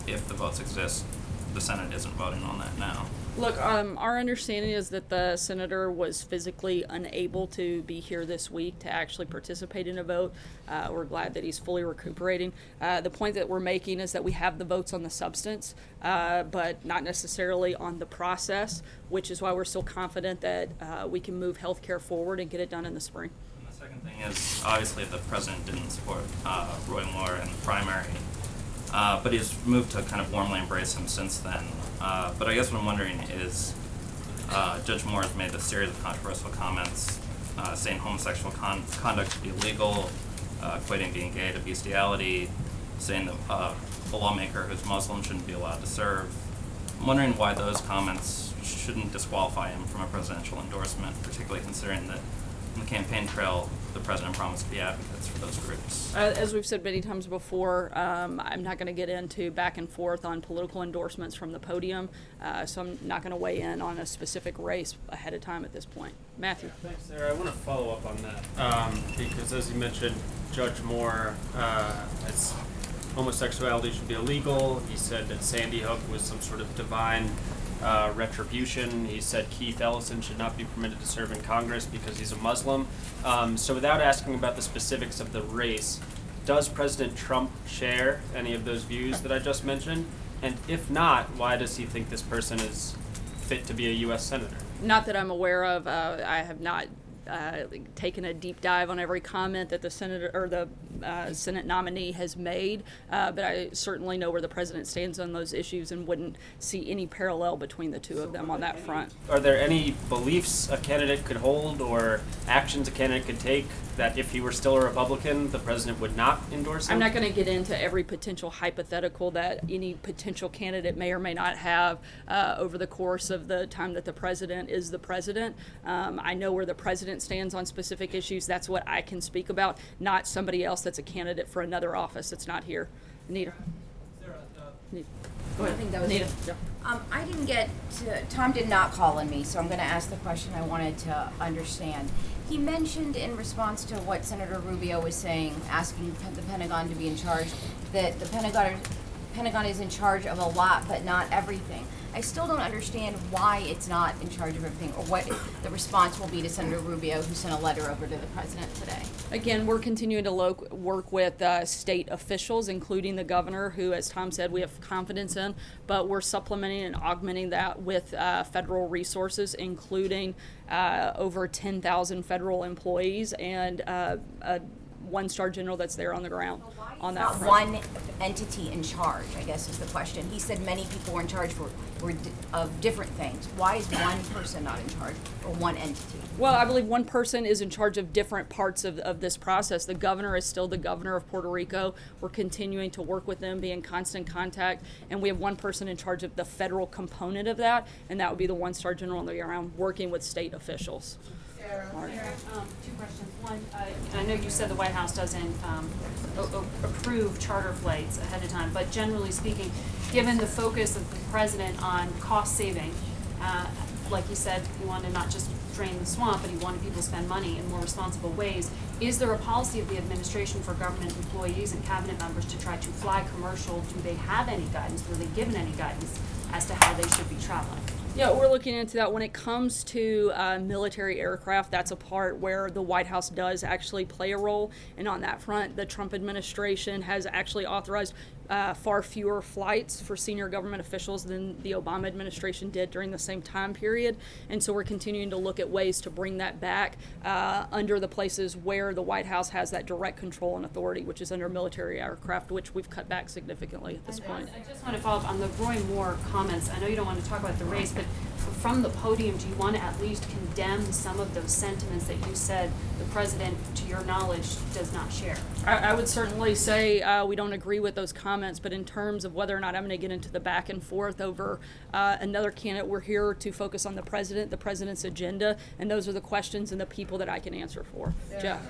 if the votes exist, the Senate isn't voting on that now? Look, our understanding is that the senator was physically unable to be here this week to actually participate in a vote. We're glad that he's fully recuperating. The point that we're making is that we have the votes on the substance, but not necessarily on the process, which is why we're still confident that we can move healthcare forward and get it done in the spring. And the second thing is, obviously the president didn't support Roy Moore in the primary, but he's moved to kind of warmly embrace him since then. But I guess what I'm wondering is, Judge Moore has made a series of controversial comments saying homosexual conduct should be illegal, equating being gay to bestiality, saying that a lawmaker who's Muslim shouldn't be allowed to serve. I'm wondering why those comments shouldn't disqualify him from a presidential endorsement, particularly considering that on the campaign trail, the president promised to be advocates for those groups. As we've said many times before, I'm not going to get into back and forth on political endorsements from the podium, so I'm not going to weigh in on a specific race ahead of time at this point. Matthew. Thanks, Sarah. I want to follow up on that because, as you mentioned, Judge Moore has homosexuality should be illegal. He said that Sandy Hook was some sort of divine retribution. He said Keith Ellison should not be permitted to serve in Congress because he's a Muslim. So without asking about the specifics of the race, does President Trump share any of those views that I just mentioned? And if not, why does he think this person is fit to be a U.S. Senator? Not that I'm aware of. I have not taken a deep dive on every comment that the senator or the Senate nominee has made, but I certainly know where the president stands on those issues and wouldn't see any parallel between the two of them on that front. Are there any beliefs a candidate could hold or actions a candidate could take that if he were still a Republican, the president would not endorse him? I'm not going to get into every potential hypothetical that any potential candidate may or may not have over the course of the time that the president is the president. I know where the president stands on specific issues. That's what I can speak about, not somebody else that's a candidate for another office that's not here. Anita. Go ahead. I think that was Anita. it. Yeah. I didn't get to, Tom did not call on me, so I'm going to ask the question I wanted to understand. He mentioned in response to what Senator Rubio was saying, asking the Pentagon to be in charge, that the Pentagon is in charge of a lot, but not everything. I still don't understand why it's not in charge of everything, or what the response will be to Senator Rubio, who sent a letter over to the president today. Again, we're continuing to work with state officials, including the governor, who, as Tom said, we have confidence in, but we're supplementing and augmenting that with federal resources, including over 10,000 federal employees and a one-star general that's there on the ground on that front. One entity in charge, I guess, is the question. He said many people were in charge of different things. Why is one person not in charge, or one entity? Well, I believe one person is in charge of different parts of this process. The governor is still the governor of Puerto Rico. We're continuing to work with them, be in constant contact, and we have one person in charge of the federal component of that, and that would be the one-star general on the ground working with state officials. Sarah, two questions. One, I know you said the White House doesn't approve charter flights ahead of time, but generally speaking, given the focus of the president on cost saving, like you said, he wanted to not just drain the swamp, but he wanted people to spend money in more responsible ways. Is there a policy of the administration for government employees and cabinet members to try to fly commercial? Do they have any guidance? Were they given any guidance as to how they should be traveling? Yeah, we're looking into that. When it comes to military aircraft, that's a part where the White House does actually play a role. And on that front, the Trump administration has actually authorized far fewer flights for senior government officials than the Obama administration did during the same time period. And so we're continuing to look at ways to bring that back under the places where the White House has that direct control and authority, which is under military aircraft, which we've cut back significantly at this point. I just want to follow up on the Roy Moore comments. I know you don't want to talk about the race, but from the podium, do you want to at least condemn some of those sentiments that you said the president, to your knowledge, does not share? I would certainly say we don't agree with those comments, but in terms of whether or not I'm going to get into the back and forth over another candidate, we're here to focus on the president's agenda, and those are the questions and the people that I can answer for. Jeff.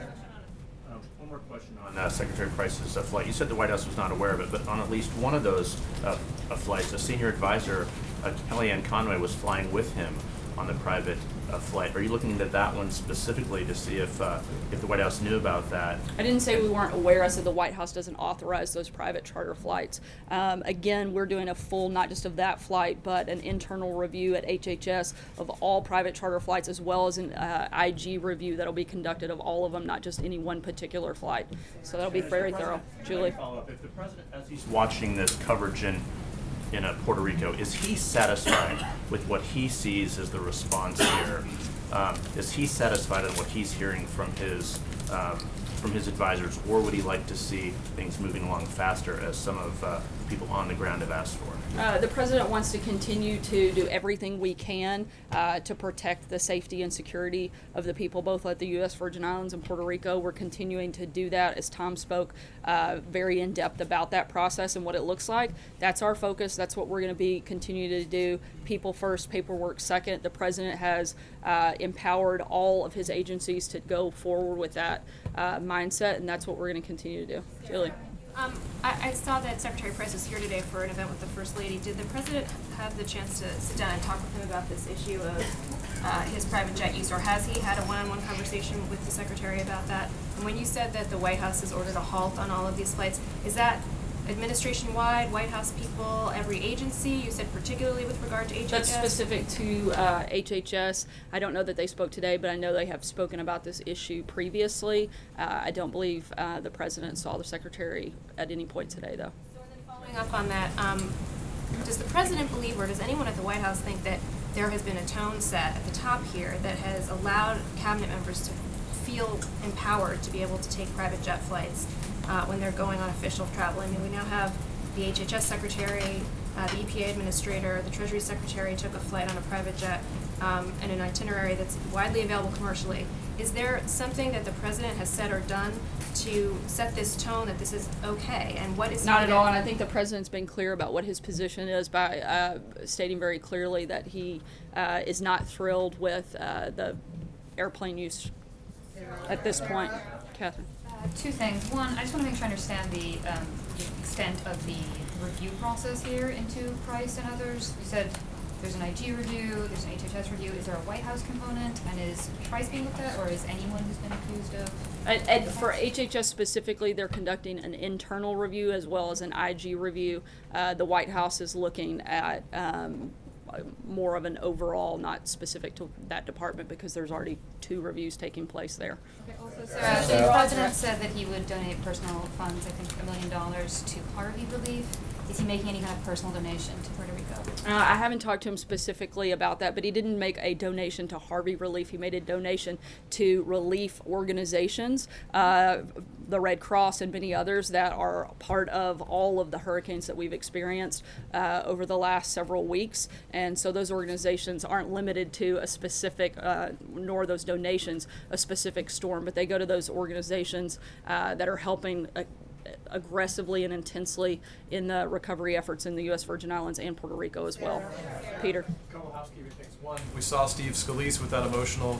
One more question on Secretary Price's flight. You said the White House was not aware of it, but on at least one of those flights, a senior advisor, Kellyanne Conway, was flying with him on the private flight. Are you looking into that one specifically to see if the White House knew about that? I didn't say we weren't aware. I said the White House doesn't authorize those private charter flights. Again, we're doing a full, not just of that flight, but an internal review at HHS of all private charter flights, as well as an IG review that'll be conducted of all of them, not just any one particular flight. So that'll be very thorough. Julie? If the president, as he's watching this coverage in Puerto Rico, is he satisfied with what he sees as the response here? Is he satisfied in what he's hearing from his advisors, or would he like to see things moving along faster, as some of people on the ground have asked for? The president wants to continue to do everything we can to protect the safety and security of the people, both at the U.S. Virgin Islands and Puerto Rico. We're continuing to do that, as Tom spoke very in depth about that process and what it looks like. That's our focus. That's what we're going to be continuing to do. People first, paperwork second. The president has empowered all of his agencies to go forward with that mindset, and that's what we're going to continue to do. Julie? I saw that Secretary Price was here today for an event with the First Lady. Did the president have the chance to sit down and talk with him about this issue of his private jet use, or has he had a one-on-one conversation with the Secretary about that? And when you said that the White House has ordered a halt on all of these flights, is that administration-wide, White House people, every agency? You said particularly with regard to HHS? That's specific to HHS. I don't know that they spoke today, but I know they have spoken about this issue previously. I don't believe the president saw the secretary at any point today, though. Following up on that, does the president believe, or does anyone at the White House think that there has been a tone set at the top here that has allowed cabinet members to feel empowered to be able to take private jet flights when they're going on official travel? I mean, we now have the HHS secretary, the EPA administrator, the Treasury secretary took a flight on a private jet and an itinerary that's widely available commercially. Is there something that the president has said or done to set this tone that this is okay? And what is Not at all, and I think the president's been clear about what his position is by stating very clearly that he is not thrilled with the airplane use at this point. Catherine. Two things. One, I just want to make sure I understand the extent of the review process here into Price and others. You said there's an IG review, there's an HHS review. Is there a White House component? And is Price being looked at, or is anyone who's been accused of? And for HHS specifically, they're conducting an internal review as well as an IG review. The White House is looking at more of an overall, not specific to that department, because there's already 2 reviews taking place there. Okay, also, Sarah, the president said that he would donate personal funds, I think $1 million, to Harvey relief. Is he making any kind of personal donation to Puerto Rico? I haven't talked to him specifically about that, but he didn't make a donation to Harvey Relief. He made a donation to relief organizations, the Red Cross and many others that are part of all of the hurricanes that we've experienced over the last several weeks. And so those organizations aren't limited to a specific, nor those donations, a specific storm, but they go to those organizations that are helping aggressively and intensely in the recovery efforts in the U.S. Virgin Islands and Puerto Rico as well. Peter. A couple housekeeping things. One, we saw Steve Scalise with that emotional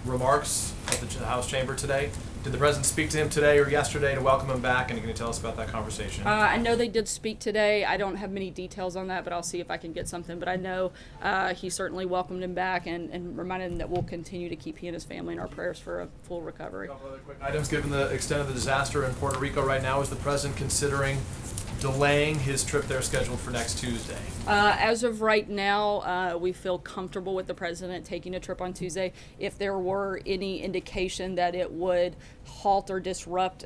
remarks at the House chamber today. Did the president speak to him today or yesterday to welcome him back? And can you tell us about that conversation? I know they did speak today. I don't have many details on that, but I'll see if I can get something. But I know he certainly welcomed him back and reminded him that we'll continue to keep he and his family in our prayers for a full recovery. A couple other quick items. Given the extent of the disaster in Puerto Rico right now, is the president considering delaying his trip there scheduled for next Tuesday? As of right now, we feel comfortable with the president taking a trip on Tuesday. If there were any indication that it would halt or disrupt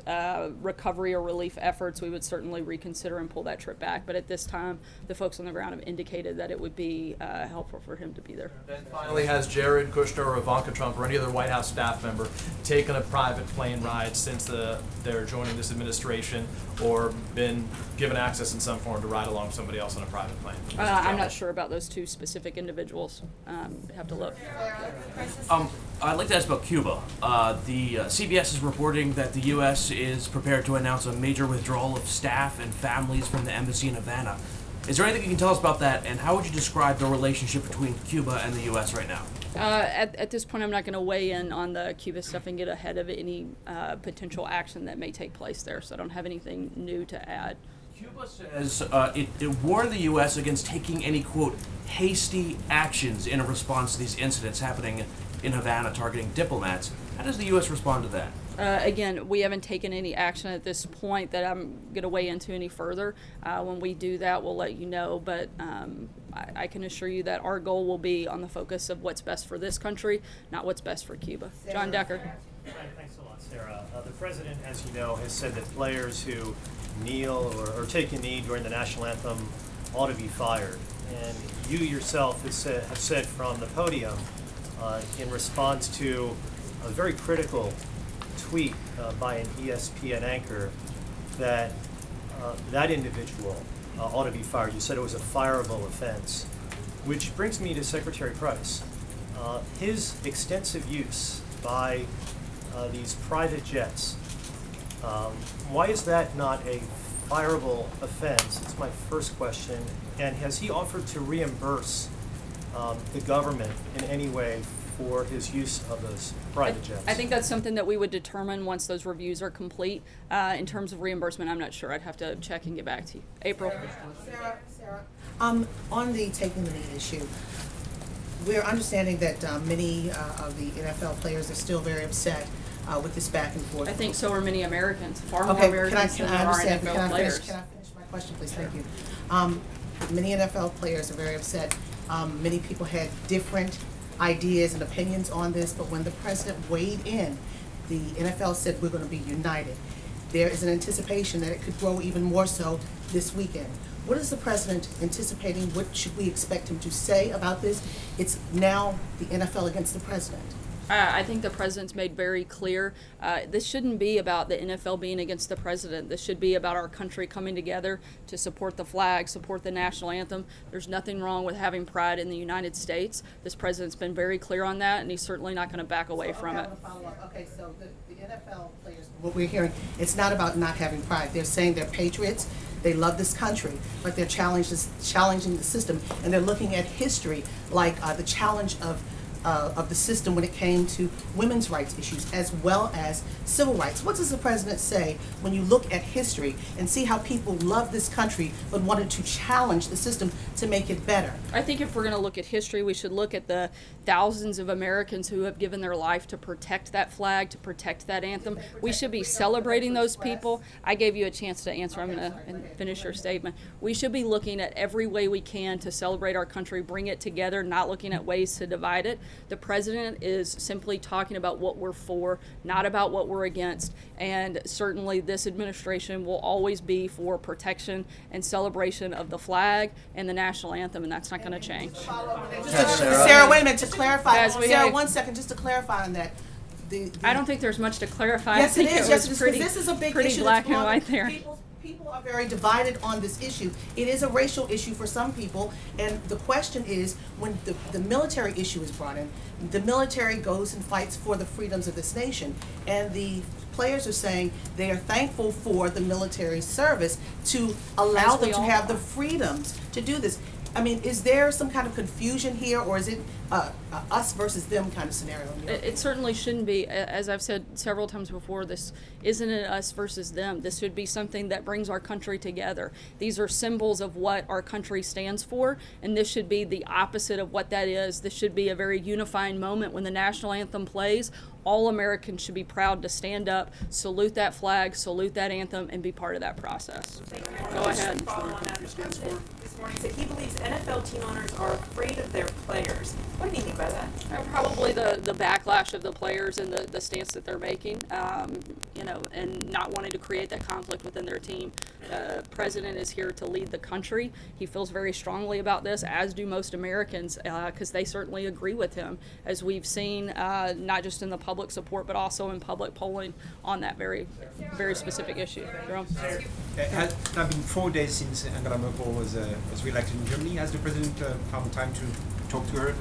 recovery or relief efforts, we would certainly reconsider and pull that trip back. But at this time, the folks on the ground have indicated that it would be helpful for him to be there. Then finally, has Jared Kushner or Ivanka Trump or any other White House staff member taken a private plane ride since they're joining this administration, or been given access in some form to ride along with somebody else on a private plane? I'm not sure about those 2 specific individuals. Have to look. I'd like to ask about Cuba. The CBS is reporting that the U.S. is prepared to announce a major withdrawal of staff and families from the embassy in Havana. Is there anything you can tell us about that, and how would you describe the relationship between Cuba and the U.S. right now? At this point, I'm not going to weigh in on the Cuba stuff and get ahead of any potential action that may take place there, so I don't have anything new to add. Cuba says it warned the U.S. against taking any, quote, hasty actions in a response to these incidents happening in Havana targeting diplomats. How does the U.S. respond to that? Again, we haven't taken any action at this point that I'm going to weigh into any further. When we do that, we'll let you know, but I can assure you that our goal will be on the focus of what's best for this country, not what's best for Cuba. John Decker. Thanks a lot, Sarah. The president, as you know, has said that players who kneel or take a knee during the national anthem ought to be fired. And you yourself have said from the podium in response to a very critical tweet by an ESPN anchor that that individual ought to be fired. You said it was a fireable offense, which brings me to Secretary Price. His extensive use by these private jets, why is that not a fireable offense? It's my first question. And has he offered to reimburse the government in any way for his use of those private jets? I think that's something that we would determine once those reviews are complete. In terms of reimbursement, I'm not sure. I'd have to check and get back to you. April? Sarah, on the taking the knee issue, we're understanding that many of the NFL players are still very upset with this back and forth. I think so are many Americans, far more Okay, Americans can than I there are understand, NFL players. Can I finish my question, please? Thank you. Many NFL players are very upset. Many people had different ideas and opinions on this, but when the president weighed in, the NFL said we're going to be united. There is an anticipation that it could grow even more so this weekend. What is the president anticipating? What should we expect him to say about this? It's now the NFL against the president. I think the president's made very clear this shouldn't be about the NFL being against the president. This should be about our country coming together to support the flag, support the national anthem. There's nothing wrong with having pride in the United States. This president's been very clear on that, and he's certainly not going to back away from it. Okay, so the NFL players, what we're hearing, it's not about not having pride. They're saying they're patriots. They love this country, but they're challenging the system, and they're looking at history like the challenge of the system when it came to women's rights issues as well as civil rights. What does the president say when you look at history and see how people love this country but wanted to challenge the system to make it better? I think if we're going to look at history, we should look at the thousands of Americans who have given their life to protect that flag, to protect that anthem. We should be celebrating those people. I gave you a chance to answer. I'm going to finish your statement. We should be looking at every way we can to celebrate our country, bring it together, not looking at ways to divide it. The president is simply talking about what we're for, not about what we're against. And certainly this administration will always be for protection and celebration of the flag and the national anthem, and that's not going to change. Sarah, wait a minute, to clarify. Guys, Sarah, 1 second, just to clarify on that. I don't think there's much to clarify. Yes, I think it is. was Yes, pretty, this is a big pretty issue. black and white there. People are very divided on this issue. It is a racial issue for some people, and the question is, when the military issue is brought in, the military goes and fights for the freedoms of this nation, and the players are saying they are thankful for the military service to allow them to have the freedoms to do this. I mean, is there some kind of confusion here, or is it us versus them kind of scenario? It certainly shouldn't be. As I've said several times before, this isn't an us versus them. This should be something that brings our country together. These are symbols of what our country stands for, and this should be the opposite of what that is. This should be a very unifying moment when the national anthem plays. All Americans should be proud to stand up, salute that flag, salute that anthem, and be part of that process. Go ahead. This morning said he believes NFL team owners are afraid of their players. What do you mean by that? Probably the backlash of the players and the stance that they're making, and not wanting to create that conflict within their team. The president is here to lead the country. He feels very strongly about this, as do most Americans, because they certainly agree with him, as we've seen not just in the public support, but also in public polling on that very, very specific issue. Jerome? It has now been 4 days since Angela Merkel was re-elected in Germany. Has the president found time to talk to her?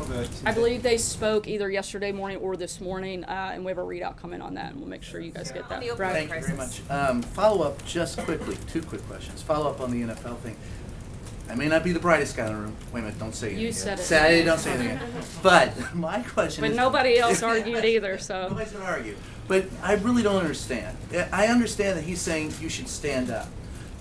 I believe they spoke either yesterday morning or this morning, and we have a readout coming on that, and we'll make sure you guys get that. Thank you very much. Follow up just quickly, 2 quick questions. Follow up on the NFL thing. I may not be the brightest guy in the room. Wait a minute, don't say anything. You said it. Don't say anything. But my question is... But nobody else argued either, so... Nobody's going to argue. But I really don't understand. I understand that he's saying you should stand up.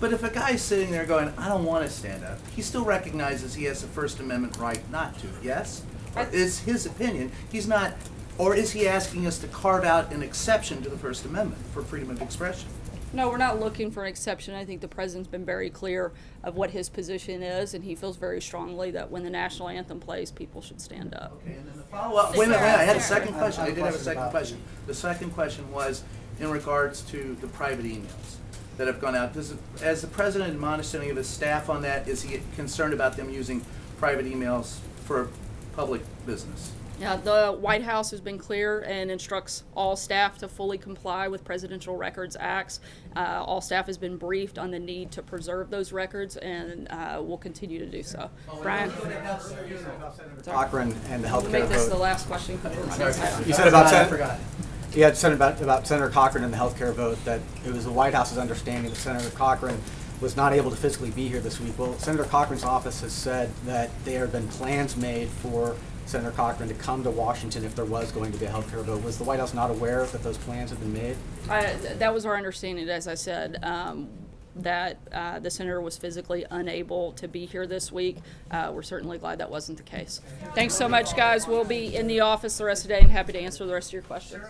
But if a guy's sitting there going, I don't want to stand up, he still recognizes he has the First Amendment right not to, yes? Or is his opinion, he's not, or is he asking us to carve out an exception to the First Amendment for freedom of expression? No, we're not looking for an exception. I think the president's been very clear of what his position is, and he feels very strongly that when the national anthem plays, people should stand up. Okay, and then the follow-up, wait a minute, I had a second question. I did have a second question. The second question was in regards to the private emails that have gone out. As the president admonished any of his staff on that, is he concerned about them using private emails for public business? Yeah, the White House has been clear and instructs all staff to fully comply with Presidential Records Acts. All staff has been briefed on the need to preserve those records, and will continue to do so. Brian? Cochran and the health We'll care make this vote. the last question. You said about Senator Cochran and the health care vote that it was the White House's understanding that Senator Cochran was not able to physically be here this week. Well, Senator Cochran's office has said that there have been plans made for Senator Cochran to come to Washington if there was going to be a health care vote. Was the White House not aware that those plans had been made? That was our understanding, as I said, that the senator was physically unable to be here this week. We're certainly glad that wasn't the case. Thanks so much, guys. We'll be in the office the rest of the day and happy to answer the rest of your questions.